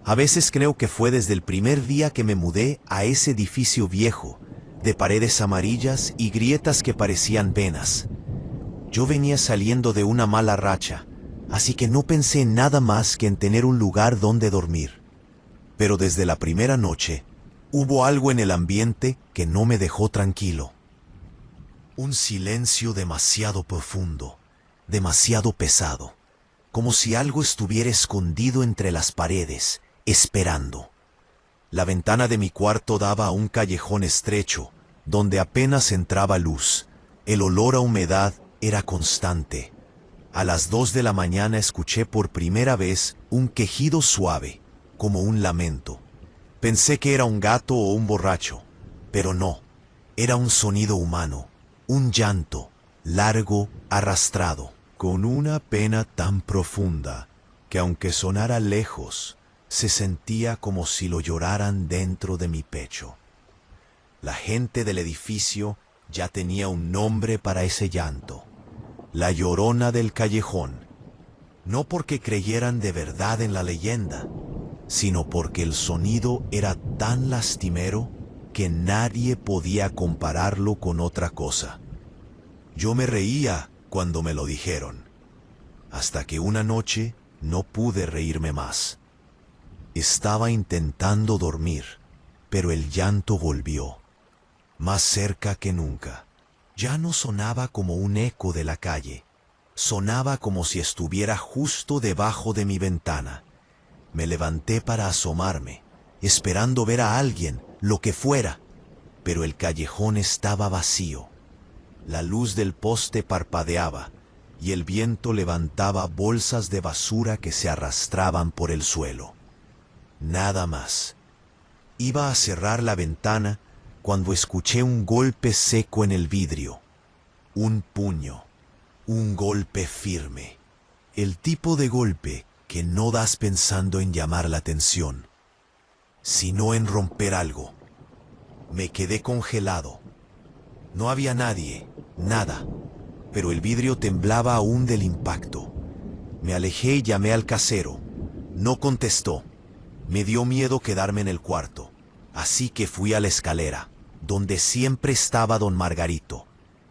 A veces creo que fue desde el primer día que me mudé a ese edificio viejo, de paredes amarillas y grietas que parecían venas. Yo venía saliendo de una mala racha, así que no pensé en nada más que en tener un lugar donde dormir. Pero desde la primera noche, hubo algo en el ambiente que no me dejó tranquilo. Un silencio demasiado profundo, demasiado pesado, como si algo estuviera escondido entre las paredes, esperando. La ventana de mi cuarto daba a un callejón estrecho, donde apenas entraba luz. El olor a humedad era constante. A las 2 de la mañana escuché por primera vez un quejido suave, como un lamento. Pensé que era un gato o un borracho, pero no. Era un sonido humano, un llanto, largo, arrastrado, con una pena tan profunda que aunque sonara lejos, se sentía como si lo lloraran dentro de mi pecho. La gente del edificio ya tenía un nombre para ese llanto: la Llorona del Callejón. No porque creyeran de verdad en la leyenda, sino porque el sonido era tan lastimero que nadie podía compararlo con otra cosa. Yo me reía cuando me lo dijeron, hasta que una noche no pude reírme más. Estaba intentando dormir, pero el llanto volvió, más cerca que nunca. Ya no sonaba como un eco de la calle, sonaba como si estuviera justo debajo de mi ventana. Me levanté para asomarme, esperando ver a alguien, lo que fuera, pero el callejón estaba vacío. La luz del poste parpadeaba y el viento levantaba bolsas de basura que se arrastraban por el suelo. Nada más. Iba a cerrar la ventana cuando escuché un golpe seco en el vidrio. Un puño. Un golpe firme. El tipo de golpe que no das pensando en llamar la atención, sino en romper algo. Me quedé congelado. No había nadie, nada, pero el vidrio temblaba aún del impacto. Me alejé y llamé al casero. No contestó. Me dio miedo quedarme en el cuarto, así que fui a la escalera, donde siempre estaba don Margarito,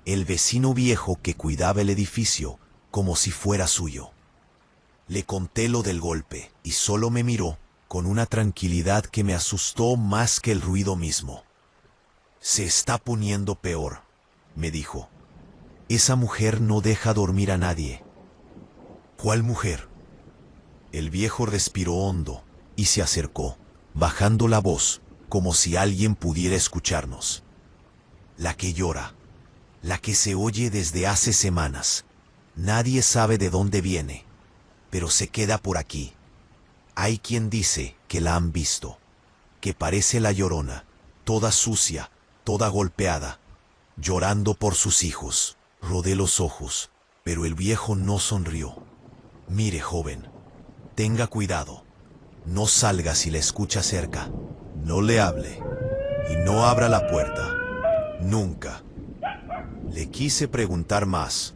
el vecino viejo que cuidaba el edificio como si fuera suyo. Le conté lo del golpe y solo me miró con una tranquilidad que me asustó más que el ruido mismo. Se está poniendo peor, me dijo. Esa mujer no deja dormir a nadie. ¿Cuál mujer? El viejo respiró hondo y se acercó, bajando la voz, como si alguien pudiera escucharnos. La que llora, la que se oye desde hace semanas. Nadie sabe de dónde viene, pero se queda por aquí. Hay quien dice que la han visto, que parece la Llorona, toda sucia, toda golpeada, llorando por sus hijos. Rodé los ojos, pero el viejo no sonrió. Mire, joven, tenga cuidado. No salga si la escucha cerca. No le hable y no abra la puerta. Nunca. Le quise preguntar más,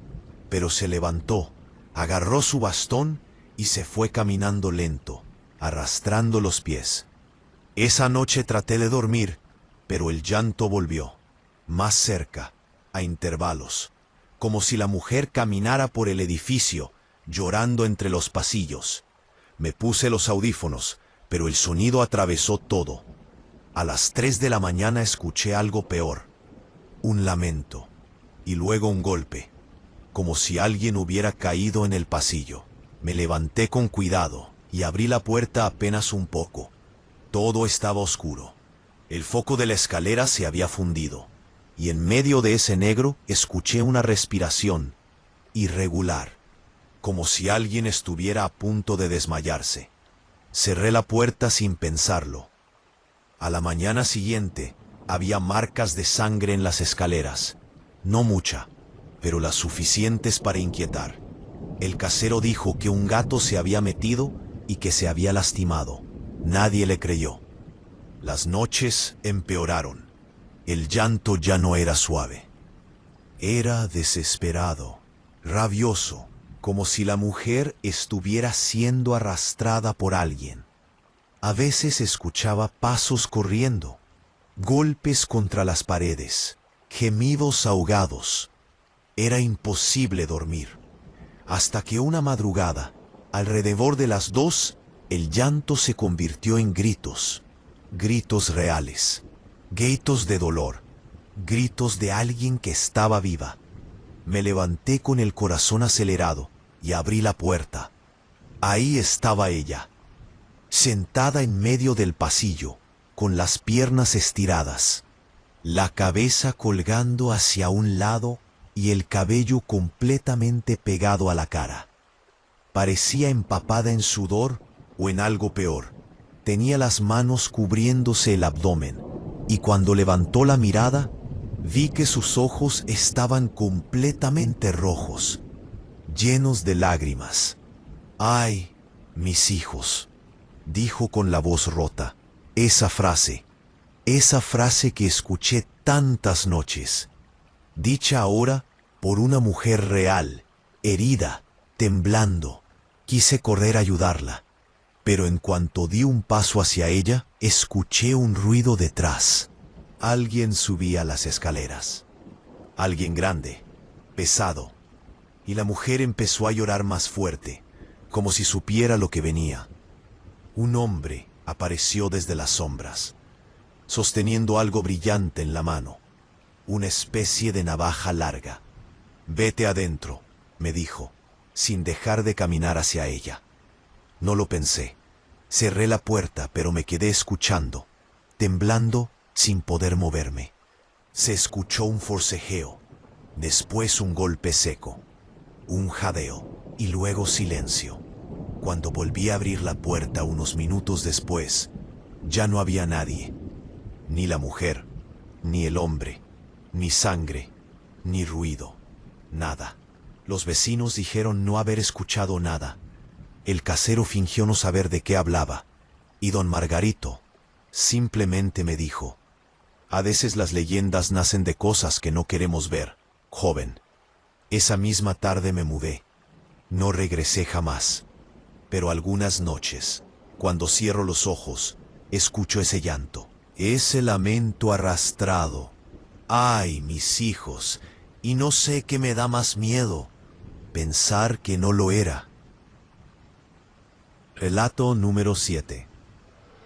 pero se levantó, agarró su bastón y se fue caminando lento, arrastrando los pies. Esa noche traté de dormir, pero el llanto volvió, más cerca, a intervalos, como si la mujer caminara por el edificio, llorando entre los pasillos. Me puse los audífonos, pero el sonido atravesó todo. A las 3 de la mañana escuché algo peor. Un lamento, y luego un golpe, como si alguien hubiera caído en el pasillo. Me levanté con cuidado y abrí la puerta apenas un poco. Todo estaba oscuro. El foco de la escalera se había fundido, y en medio de ese negro escuché una respiración irregular, como si alguien estuviera a punto de desmayarse. Cerré la puerta sin pensarlo. A la mañana siguiente había marcas de sangre en las escaleras. No mucha, pero las suficientes para inquietar. El casero dijo que un gato se había metido y que se había lastimado. Nadie le creyó. Las noches empeoraron. El llanto ya no era suave. Era desesperado, rabioso, como si la mujer estuviera siendo arrastrada por alguien. A veces escuchaba pasos corriendo, golpes contra las paredes, gemidos ahogados. Era imposible dormir, hasta que una madrugada, alrededor de las 2, el llanto se convirtió en gritos, gritos reales, gritos de dolor, gritos de alguien que estaba viva. Me levanté con el corazón acelerado y abrí la puerta. Ahí estaba ella, sentada en medio del pasillo, con las piernas estiradas, la cabeza colgando hacia un lado y el cabello completamente pegado a la cara. Parecía empapada en sudor o en algo peor. Tenía las manos cubriéndose el abdomen, y cuando levantó la mirada, vi que sus ojos estaban completamente rojos, llenos de lágrimas. «Ay, mis hijos», dijo con la voz rota, esa frase que escuché tantas noches, dicha ahora por una mujer real, herida, temblando. Quise correr a ayudarla, pero en cuanto di un paso hacia ella, escuché un ruido detrás. Alguien subía las escaleras. Alguien grande, pesado, y la mujer empezó a llorar más fuerte, como si supiera lo que venía. Un hombre apareció desde las sombras, sosteniendo algo brillante en la mano, una especie de navaja larga. «Vete adentro», me dijo, sin dejar de caminar hacia ella. No lo pensé. Cerré la puerta, pero me quedé escuchando, temblando sin poder moverme. Se escuchó un forcejeo, después un golpe seco, un jadeo y luego silencio. Cuando volví a abrir la puerta unos minutos después, ya no había nadie. Ni la mujer, ni el hombre, ni sangre, ni ruido, nada. Los vecinos dijeron no haber escuchado nada. El casero fingió no saber de qué hablaba, y don Margarito simplemente me dijo: «A veces las leyendas nacen de cosas que no queremos ver, joven». Esa misma tarde me mudé. No regresé jamás. Pero algunas noches, cuando cierro los ojos, escucho ese llanto, ese lamento arrastrado. «Ay, mis hijos», y no sé qué me da más miedo, pensar que no lo era. Relato número 7.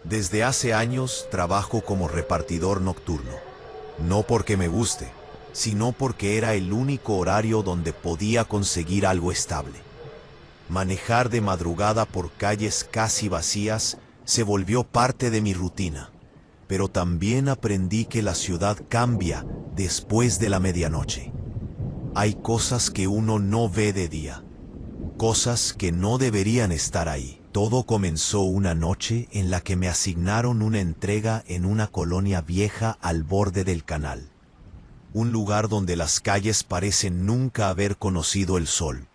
Desde hace años trabajo como repartidor nocturno. No porque me guste, sino porque era el único horario donde podía conseguir algo estable. Manejar de madrugada por calles casi vacías se volvió parte de mi rutina, pero también aprendí que la ciudad cambia después de la medianoche. Hay cosas que uno no ve de día, cosas que no deberían estar ahí. Todo comenzó una noche en la que me asignaron una entrega en una colonia vieja al borde del canal. Un lugar donde las calles parecen nunca haber conocido el sol.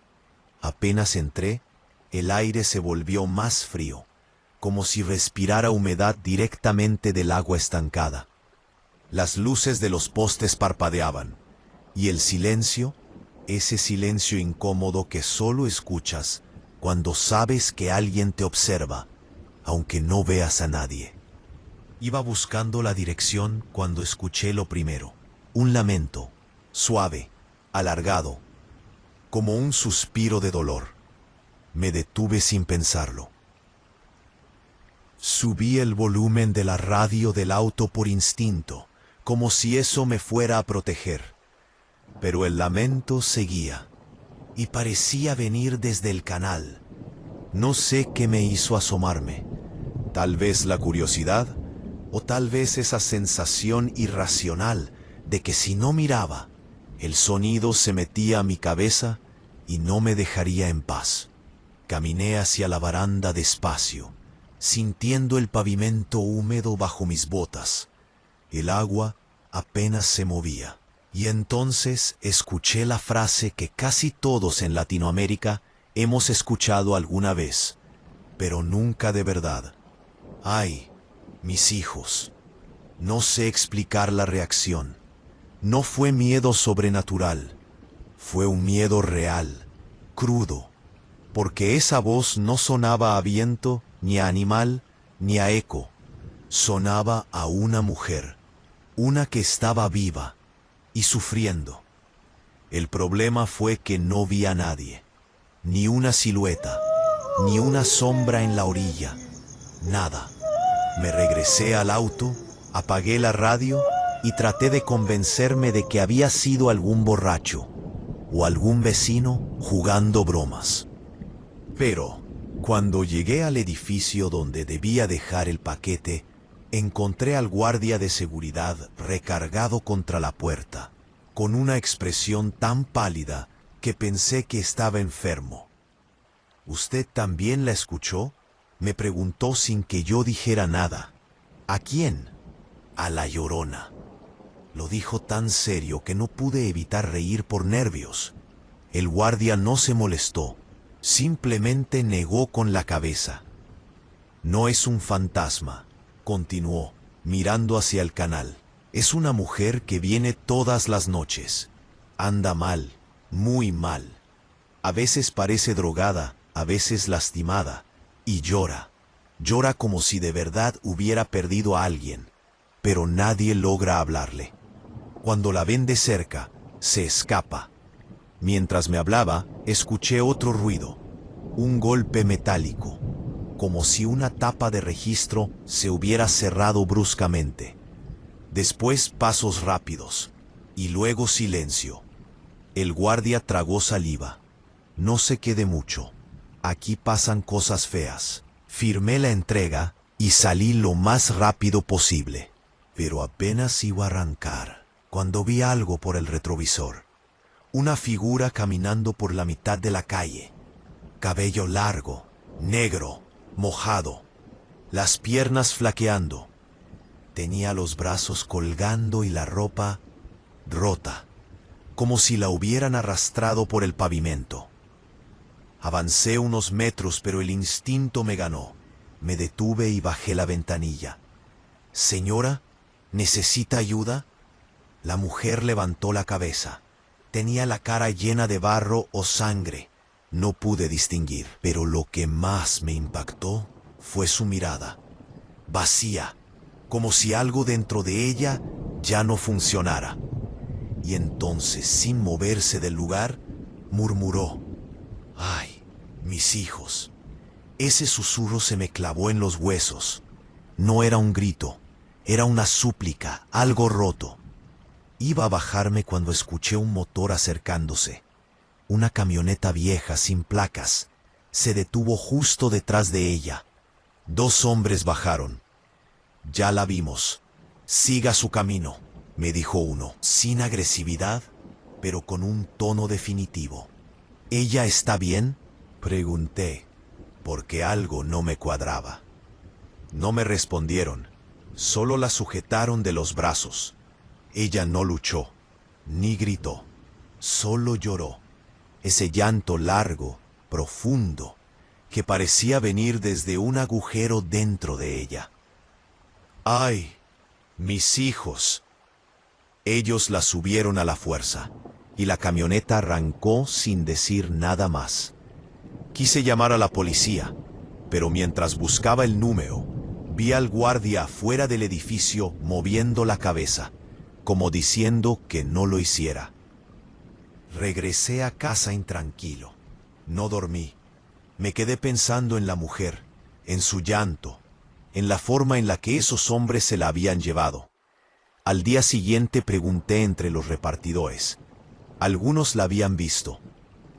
Apenas entré, el aire se volvió más frío, como si respirara humedad directamente del agua estancada. Las luces de los postes parpadeaban, y el silencio, ese silencio incómodo que solo escuchas cuando sabes que alguien te observa, aunque no veas a nadie. Iba buscando la dirección cuando escuché lo primero, un lamento, suave, alargado, como un suspiro de dolor. Me detuve sin pensarlo. Subí el volumen de la radio del auto por instinto, como si eso me fuera a proteger. Pero el lamento seguía, y parecía venir desde el canal. No sé qué me hizo asomarme. Tal vez la curiosidad, o tal vez esa sensación irracional de que si no miraba, el sonido se metía a mi cabeza y no me dejaría en paz. Caminé hacia la baranda despacio, sintiendo el pavimento húmedo bajo mis botas. El agua apenas se movía. Y entonces escuché la frase que casi todos en Latinoamérica hemos escuchado alguna vez, pero nunca de verdad. «Ay, mis hijos». No sé explicar la reacción. No fue miedo sobrenatural. Fue un miedo real, crudo, porque esa voz no sonaba a viento, ni a animal, ni a eco. Sonaba a una mujer, una que estaba viva y sufriendo. El problema fue que no vi a nadie, ni una silueta, ni una sombra en la orilla, nada. Me regresé al auto, apagué la radio y traté de convencerme de que había sido algún borracho o algún vecino jugando bromas. Pero, cuando llegué al edificio donde debía dejar el paquete, encontré al guardia de seguridad recargado contra la puerta, con una expresión tan pálida que pensé que estaba enfermo. ¿Usted también la escuchó?, me preguntó sin que yo dijera nada. ¿A quién? A la Llorona. Lo dijo tan serio que no pude evitar reír por nervios. El guardia no se molestó, simplemente negó con la cabeza. No es un fantasma, continuó, mirando hacia el canal. Es una mujer que viene todas las noches. Anda mal, muy mal. A veces parece drogada, a veces lastimada, y llora. Llora como si de verdad hubiera perdido a alguien, pero nadie logra hablarle. Cuando la ven de cerca, se escapa. Mientras me hablaba, escuché otro ruido, un golpe metálico, como si una tapa de registro se hubiera cerrado bruscamente. Después pasos rápidos, y luego silencio. El guardia tragó saliva. No se quede mucho. Aquí pasan cosas feas. Firmé la entrega y salí lo más rápido posible. Pero apenas iba a arrancar cuando vi algo por el retrovisor. Una figura caminando por la mitad de la calle. Cabello largo, negro, mojado. Las piernas flaqueando. Tenía los brazos colgando y la ropa rota, como si la hubieran arrastrado por el pavimento. Avancé unos metros, pero el instinto me ganó. Me detuve y bajé la ventanilla. «Señora, ¿necesita ayuda?» La mujer levantó la cabeza. Tenía la cara llena de barro o sangre. No pude distinguir, pero lo que más me impactó fue su mirada. Vacía, como si algo dentro de ella ya no funcionara. Y entonces, sin moverse del lugar, murmuró: «Ay, mis hijos». Ese susurro se me clavó en los huesos. No era un grito, era una súplica, algo roto. Iba a bajarme cuando escuché un motor acercándose. Una camioneta vieja sin placas se detuvo justo detrás de ella. 2 hombres bajaron. «Ya la vimos. Siga su camino», me dijo uno, sin agresividad, pero con un tono definitivo. «¿Ella está bien?», pregunté, porque algo no me cuadraba. No me respondieron, solo la sujetaron de los brazos. Ella no luchó, ni gritó, solo lloró. Ese llanto largo, profundo, que parecía venir desde un agujero dentro de ella. «¡Ay, mis hijos!». Ellos la subieron a la fuerza, y la camioneta arrancó sin decir nada más. Quise llamar a la policía, pero mientras buscaba el número, vi al guardia afuera del edificio moviendo la cabeza, como diciendo que no lo hiciera. Regresé a casa intranquilo. No dormí. Me quedé pensando en la mujer, en su llanto, en la forma en la que esos hombres se la habían llevado. Al día siguiente pregunté entre los repartidores. Algunos la habían visto.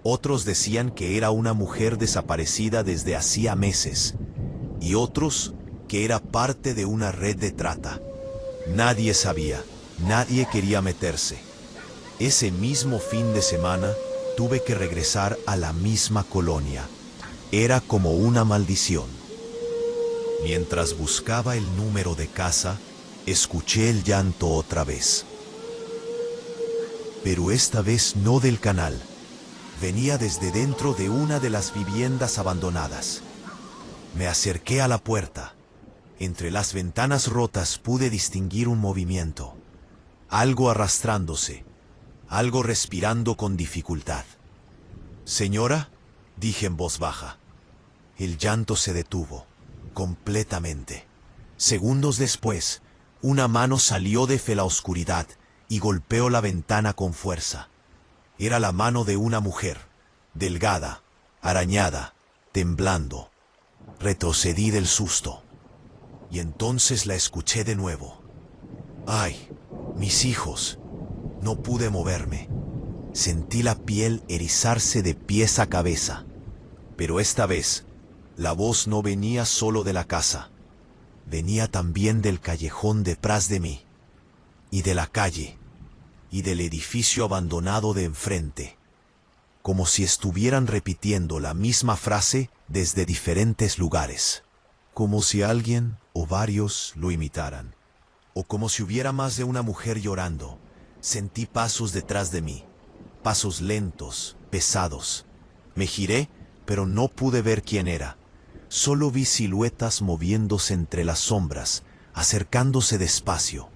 Otros decían que era una mujer desaparecida desde hacía meses, y otros que era parte de una red de trata. Nadie sabía, nadie quería meterse. Ese mismo fin de semana tuve que regresar a la misma colonia. Era como una maldición. Mientras buscaba el número de casa, escuché el llanto otra vez. Pero esta vez no del canal. Venía desde dentro de una de las viviendas abandonadas. Me acerqué a la puerta. Entre las ventanas rotas pude distinguir un movimiento. Algo arrastrándose, algo respirando con dificultad. «Señora», dije en voz baja. El llanto se detuvo, completamente. Segundos después, una mano salió de la oscuridad y golpeó la ventana con fuerza. Era la mano de una mujer, delgada, arañada, temblando. Retrocedí del susto. Y entonces la escuché de nuevo. ¡Ay, mis hijos! No pude moverme. Sentí la piel erizarse de pies a cabeza. Pero esta vez, la voz no venía solo de la casa. Venía también del callejón detrás de mí, y de la calle, y del edificio abandonado de enfrente, como si estuvieran repitiendo la misma frase desde diferentes lugares, como si alguien o varios lo imitaran, o como si hubiera más de una mujer llorando. Sentí pasos detrás de mí, pasos lentos, pesados. Me giré, pero no pude ver quién era. Solo vi siluetas moviéndose entre las sombras, acercándose despacio.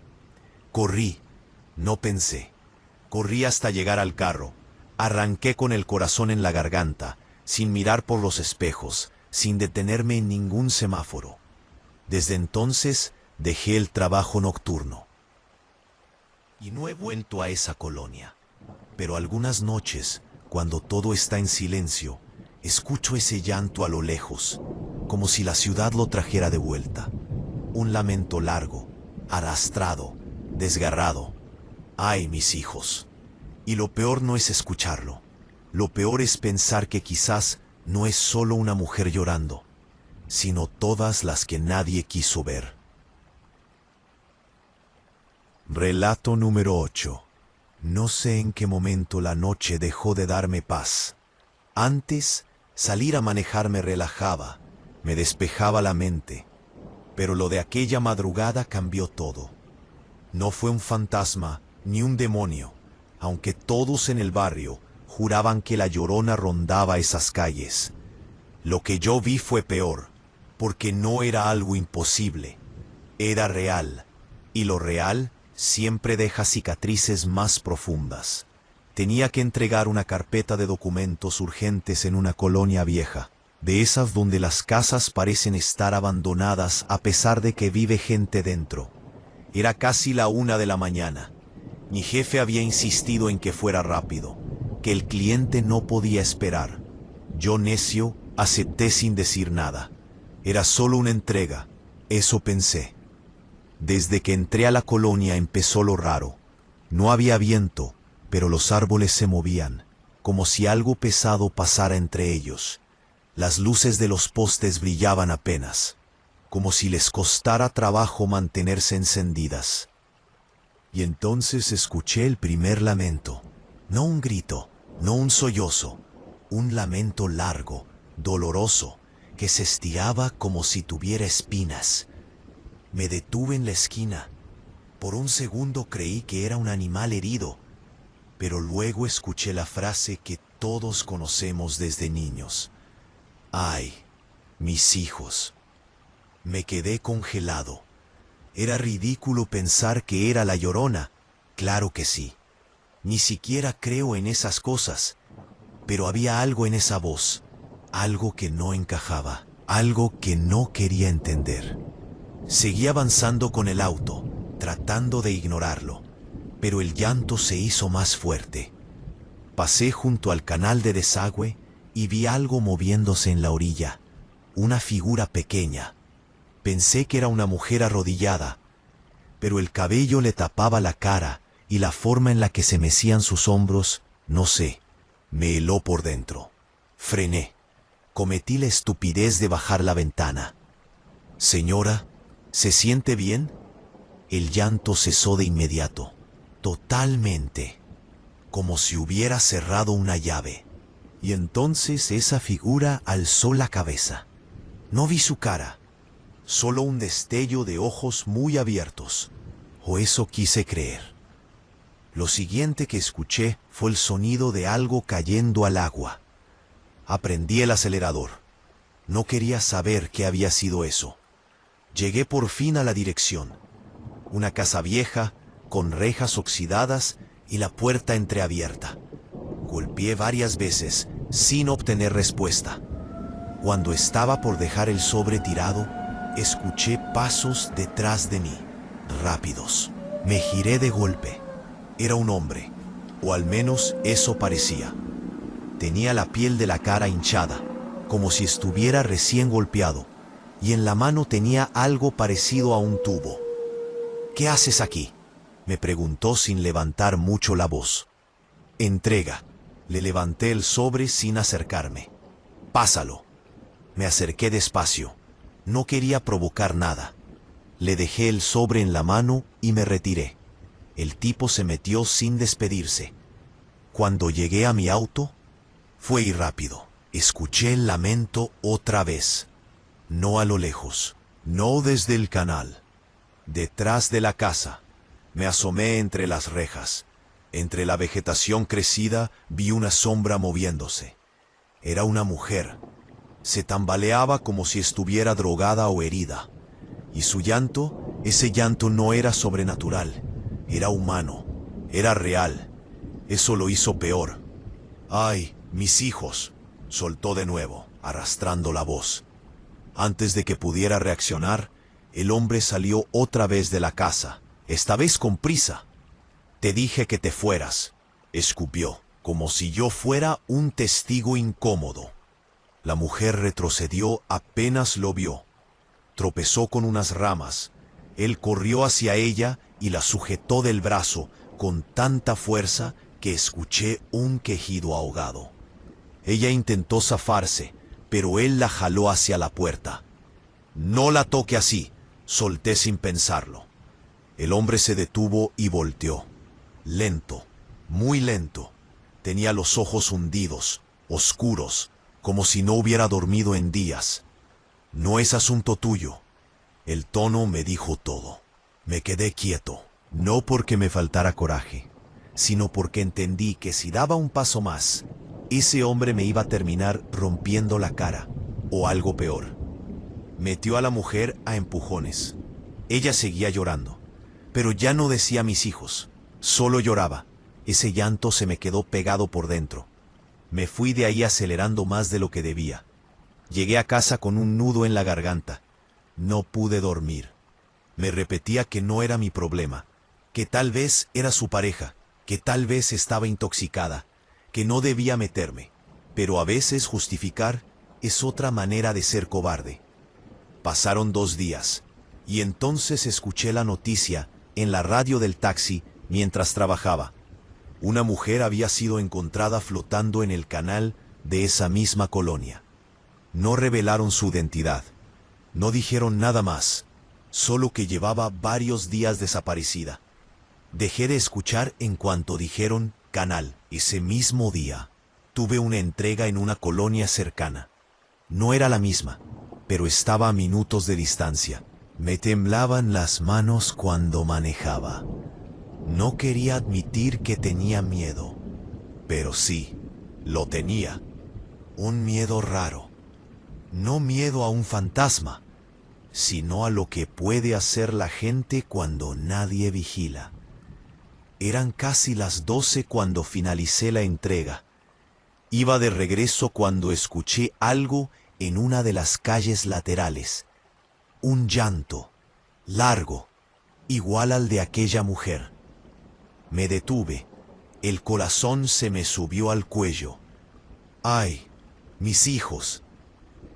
Corrí, no pensé. Corrí hasta llegar al carro. Arranqué con el corazón en la garganta, sin mirar por los espejos, sin detenerme en ningún semáforo. Desde entonces dejé el trabajo nocturno. Y no he vuelto a esa colonia. Pero algunas noches, cuando todo está en silencio, escucho ese llanto a lo lejos, como si la ciudad lo trajera de vuelta. Un lamento largo, arrastrado, desgarrado. ¡Ay, mis hijos! Y lo peor no es escucharlo. Lo peor es pensar que quizás no es solo una mujer llorando, sino todas las que nadie quiso ver. Relato número 8. No sé en qué momento la noche dejó de darme paz. Antes, salir a manejar me relajaba, me despejaba la mente, pero lo de aquella madrugada cambió todo. No fue un fantasma ni un demonio, aunque todos en el barrio juraban que la Llorona rondaba esas calles. Lo que yo vi fue peor, porque no era algo imposible, era real, y lo real siempre deja cicatrices más profundas. Tenía que entregar una carpeta de documentos urgentes en una colonia vieja, de esas donde las casas parecen estar abandonadas a pesar de que vive gente dentro. Era casi la 1 de la mañana. Mi jefe había insistido en que fuera rápido, que el cliente no podía esperar. Yo, necio, acepté sin decir nada. Era solo una entrega, eso pensé. Desde que entré a la colonia empezó lo raro. No había viento, pero los árboles se movían, como si algo pesado pasara entre ellos. Las luces de los postes brillaban apenas, como si les costara trabajo mantenerse encendidas. Y entonces escuché el primer lamento. No un grito, no un sollozo, un lamento largo, doloroso, que se estiraba como si tuviera espinas. Me detuve en la esquina. Por un segundo creí que era un animal herido, pero luego escuché la frase que todos conocemos desde niños. ¡Ay, mis hijos! Me quedé congelado. Era ridículo pensar que era la Llorona. Claro que sí. Ni siquiera creo en esas cosas. Pero había algo en esa voz, algo que no encajaba, algo que no quería entender. Seguí avanzando con el auto, tratando de ignorarlo, pero el llanto se hizo más fuerte. Pasé junto al canal de desagüe y vi algo moviéndose en la orilla, una figura pequeña. Pensé que era una mujer arrodillada, pero el cabello le tapaba la cara y la forma en la que se mecían sus hombros, no sé, me heló por dentro. Frené. Cometí la estupidez de bajar la ventana. Señora, ¿se siente bien? El llanto cesó de inmediato, totalmente, como si hubiera cerrado una llave. Y entonces esa figura alzó la cabeza. No vi su cara, solo un destello de ojos muy abiertos, o eso quise creer. Lo siguiente que escuché fue el sonido de algo cayendo al agua. Aprendí el acelerador. No quería saber qué había sido eso. Llegué por fin a la dirección. Una casa vieja, con rejas oxidadas y la puerta entreabierta. Golpeé varias veces, sin obtener respuesta. Cuando estaba por dejar el sobre tirado, escuché pasos detrás de mí, rápidos. Me giré de golpe. Era un hombre, o al menos eso parecía. Tenía la piel de la cara hinchada, como si estuviera recién golpeado, y en la mano tenía algo parecido a un tubo. «¿Qué haces aquí?», me preguntó sin levantar mucho la voz. «Entrega». Le levanté el sobre sin acercarme. «Pásalo». Me acerqué despacio. No quería provocar nada. Le dejé el sobre en la mano y me retiré. El tipo se metió sin despedirse. Cuando llegué a mi auto, fue rápido. Escuché el lamento otra vez. No a lo lejos, no desde el canal. Detrás de la casa, me asomé entre las rejas. Entre la vegetación crecida vi una sombra moviéndose. Era una mujer. Se tambaleaba como si estuviera drogada o herida. Y su llanto, ese llanto no era sobrenatural. Era humano. Era real. Eso lo hizo peor. «¡Ay, mis hijos!», soltó de nuevo, arrastrando la voz. Antes de que pudiera reaccionar, el hombre salió otra vez de la casa, esta vez con prisa. «Te dije que te fueras», escupió, como si yo fuera un testigo incómodo. La mujer retrocedió apenas lo vio. Tropezó con unas ramas. Él corrió hacia ella y la sujetó del brazo con tanta fuerza que escuché un quejido ahogado. Ella intentó zafarse, pero él la jaló hacia la puerta. «No la toque así», solté sin pensarlo. El hombre se detuvo y volteó. Lento, muy lento. Tenía los ojos hundidos, oscuros, como si no hubiera dormido en días. «No es asunto tuyo». El tono me dijo todo. Me quedé quieto, no porque me faltara coraje, sino porque entendí que si daba un paso más, ese hombre me iba a terminar rompiendo la cara, o algo peor. Metió a la mujer a empujones. Ella seguía llorando, pero ya no decía mis hijos, solo lloraba. Ese llanto se me quedó pegado por dentro. Me fui de ahí acelerando más de lo que debía. Llegué a casa con un nudo en la garganta. No pude dormir. Me repetía que no era mi problema, que tal vez era su pareja, que tal vez estaba intoxicada, que no debía meterme. Pero a veces justificar es otra manera de ser cobarde. Pasaron 2 días, y entonces escuché la noticia en la radio del taxi mientras trabajaba. Una mujer había sido encontrada flotando en el canal de esa misma colonia. No revelaron su identidad. No dijeron nada más, solo que llevaba varios días desaparecida. Dejé de escuchar en cuanto dijeron canal. Ese mismo día, tuve una entrega en una colonia cercana. No era la misma, pero estaba a minutos de distancia. Me temblaban las manos cuando manejaba. No quería admitir que tenía miedo, pero sí, lo tenía. Un miedo raro. No miedo a un fantasma, sino a lo que puede hacer la gente cuando nadie vigila. Eran casi las 12 cuando finalicé la entrega. Iba de regreso cuando escuché algo en una de las calles laterales. Un llanto, largo, igual al de aquella mujer. Me detuve. El corazón se me subió al cuello. «¡Ay, mis hijos!».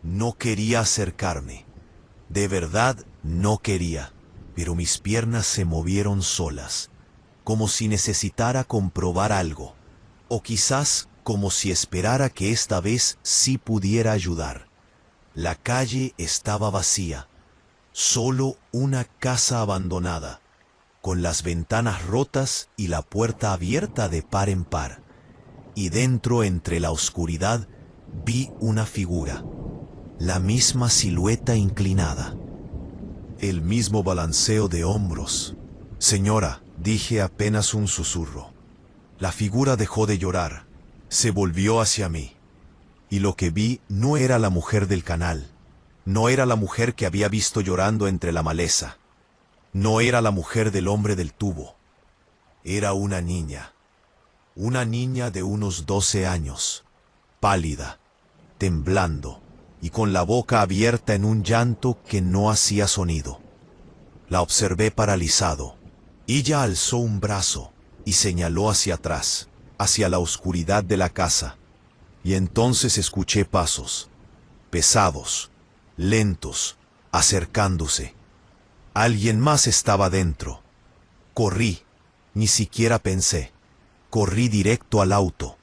No quería acercarme. De verdad no quería, pero mis piernas se movieron solas, como si necesitara comprobar algo, o quizás como si esperara que esta vez sí pudiera ayudar. La calle estaba vacía, solo una casa abandonada, con las ventanas rotas y la puerta abierta de par en par. Y dentro, entre la oscuridad, vi una figura. La misma silueta inclinada. El mismo balanceo de hombros. «Señora», dije apenas un susurro. La figura dejó de llorar. Se volvió hacia mí. Y lo que vi no era la mujer del canal. No era la mujer que había visto llorando entre la maleza. No era la mujer del hombre del tubo. Era una niña. Una niña de unos 12 años. pálida, temblando y con la boca abierta en un llanto que no hacía sonido. La observé paralizado. Ella alzó un brazo y señaló hacia atrás, hacia la oscuridad de la casa, y entonces escuché pasos, pesados, lentos, acercándose. Alguien más estaba dentro. Corrí, ni siquiera pensé. Corrí directo al auto.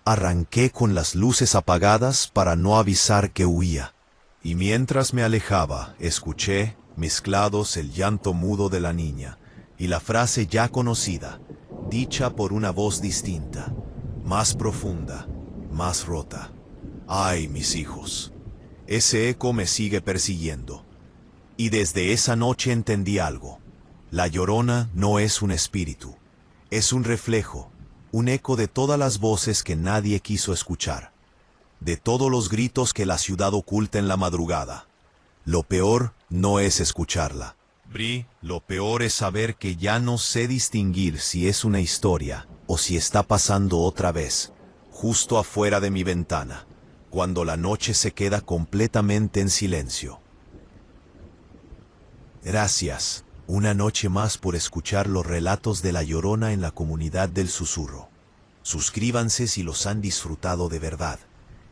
Arranqué con las luces apagadas para no avisar que huía. Y mientras me alejaba, escuché, mezclados, el llanto mudo de la niña y la frase ya conocida, dicha por una voz distinta, más profunda, más rota. ¡Ay, mis hijos! Ese eco me sigue persiguiendo. Y desde esa noche entendí algo. La Llorona no es un espíritu, es un reflejo, un eco de todas las voces que nadie quiso escuchar, de todos los gritos que la ciudad oculta en la madrugada. Lo peor no es escucharla, Bri, lo peor es saber que ya no sé distinguir si es una historia o si está pasando otra vez, justo afuera de mi ventana, cuando la noche se queda completamente en silencio. Gracias, una noche más, por escuchar los relatos de La Llorona en la comunidad del Susurro. Suscríbanse si los han disfrutado de verdad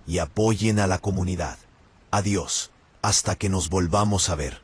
y apoyen a la comunidad. Adiós, hasta que nos volvamos a ver.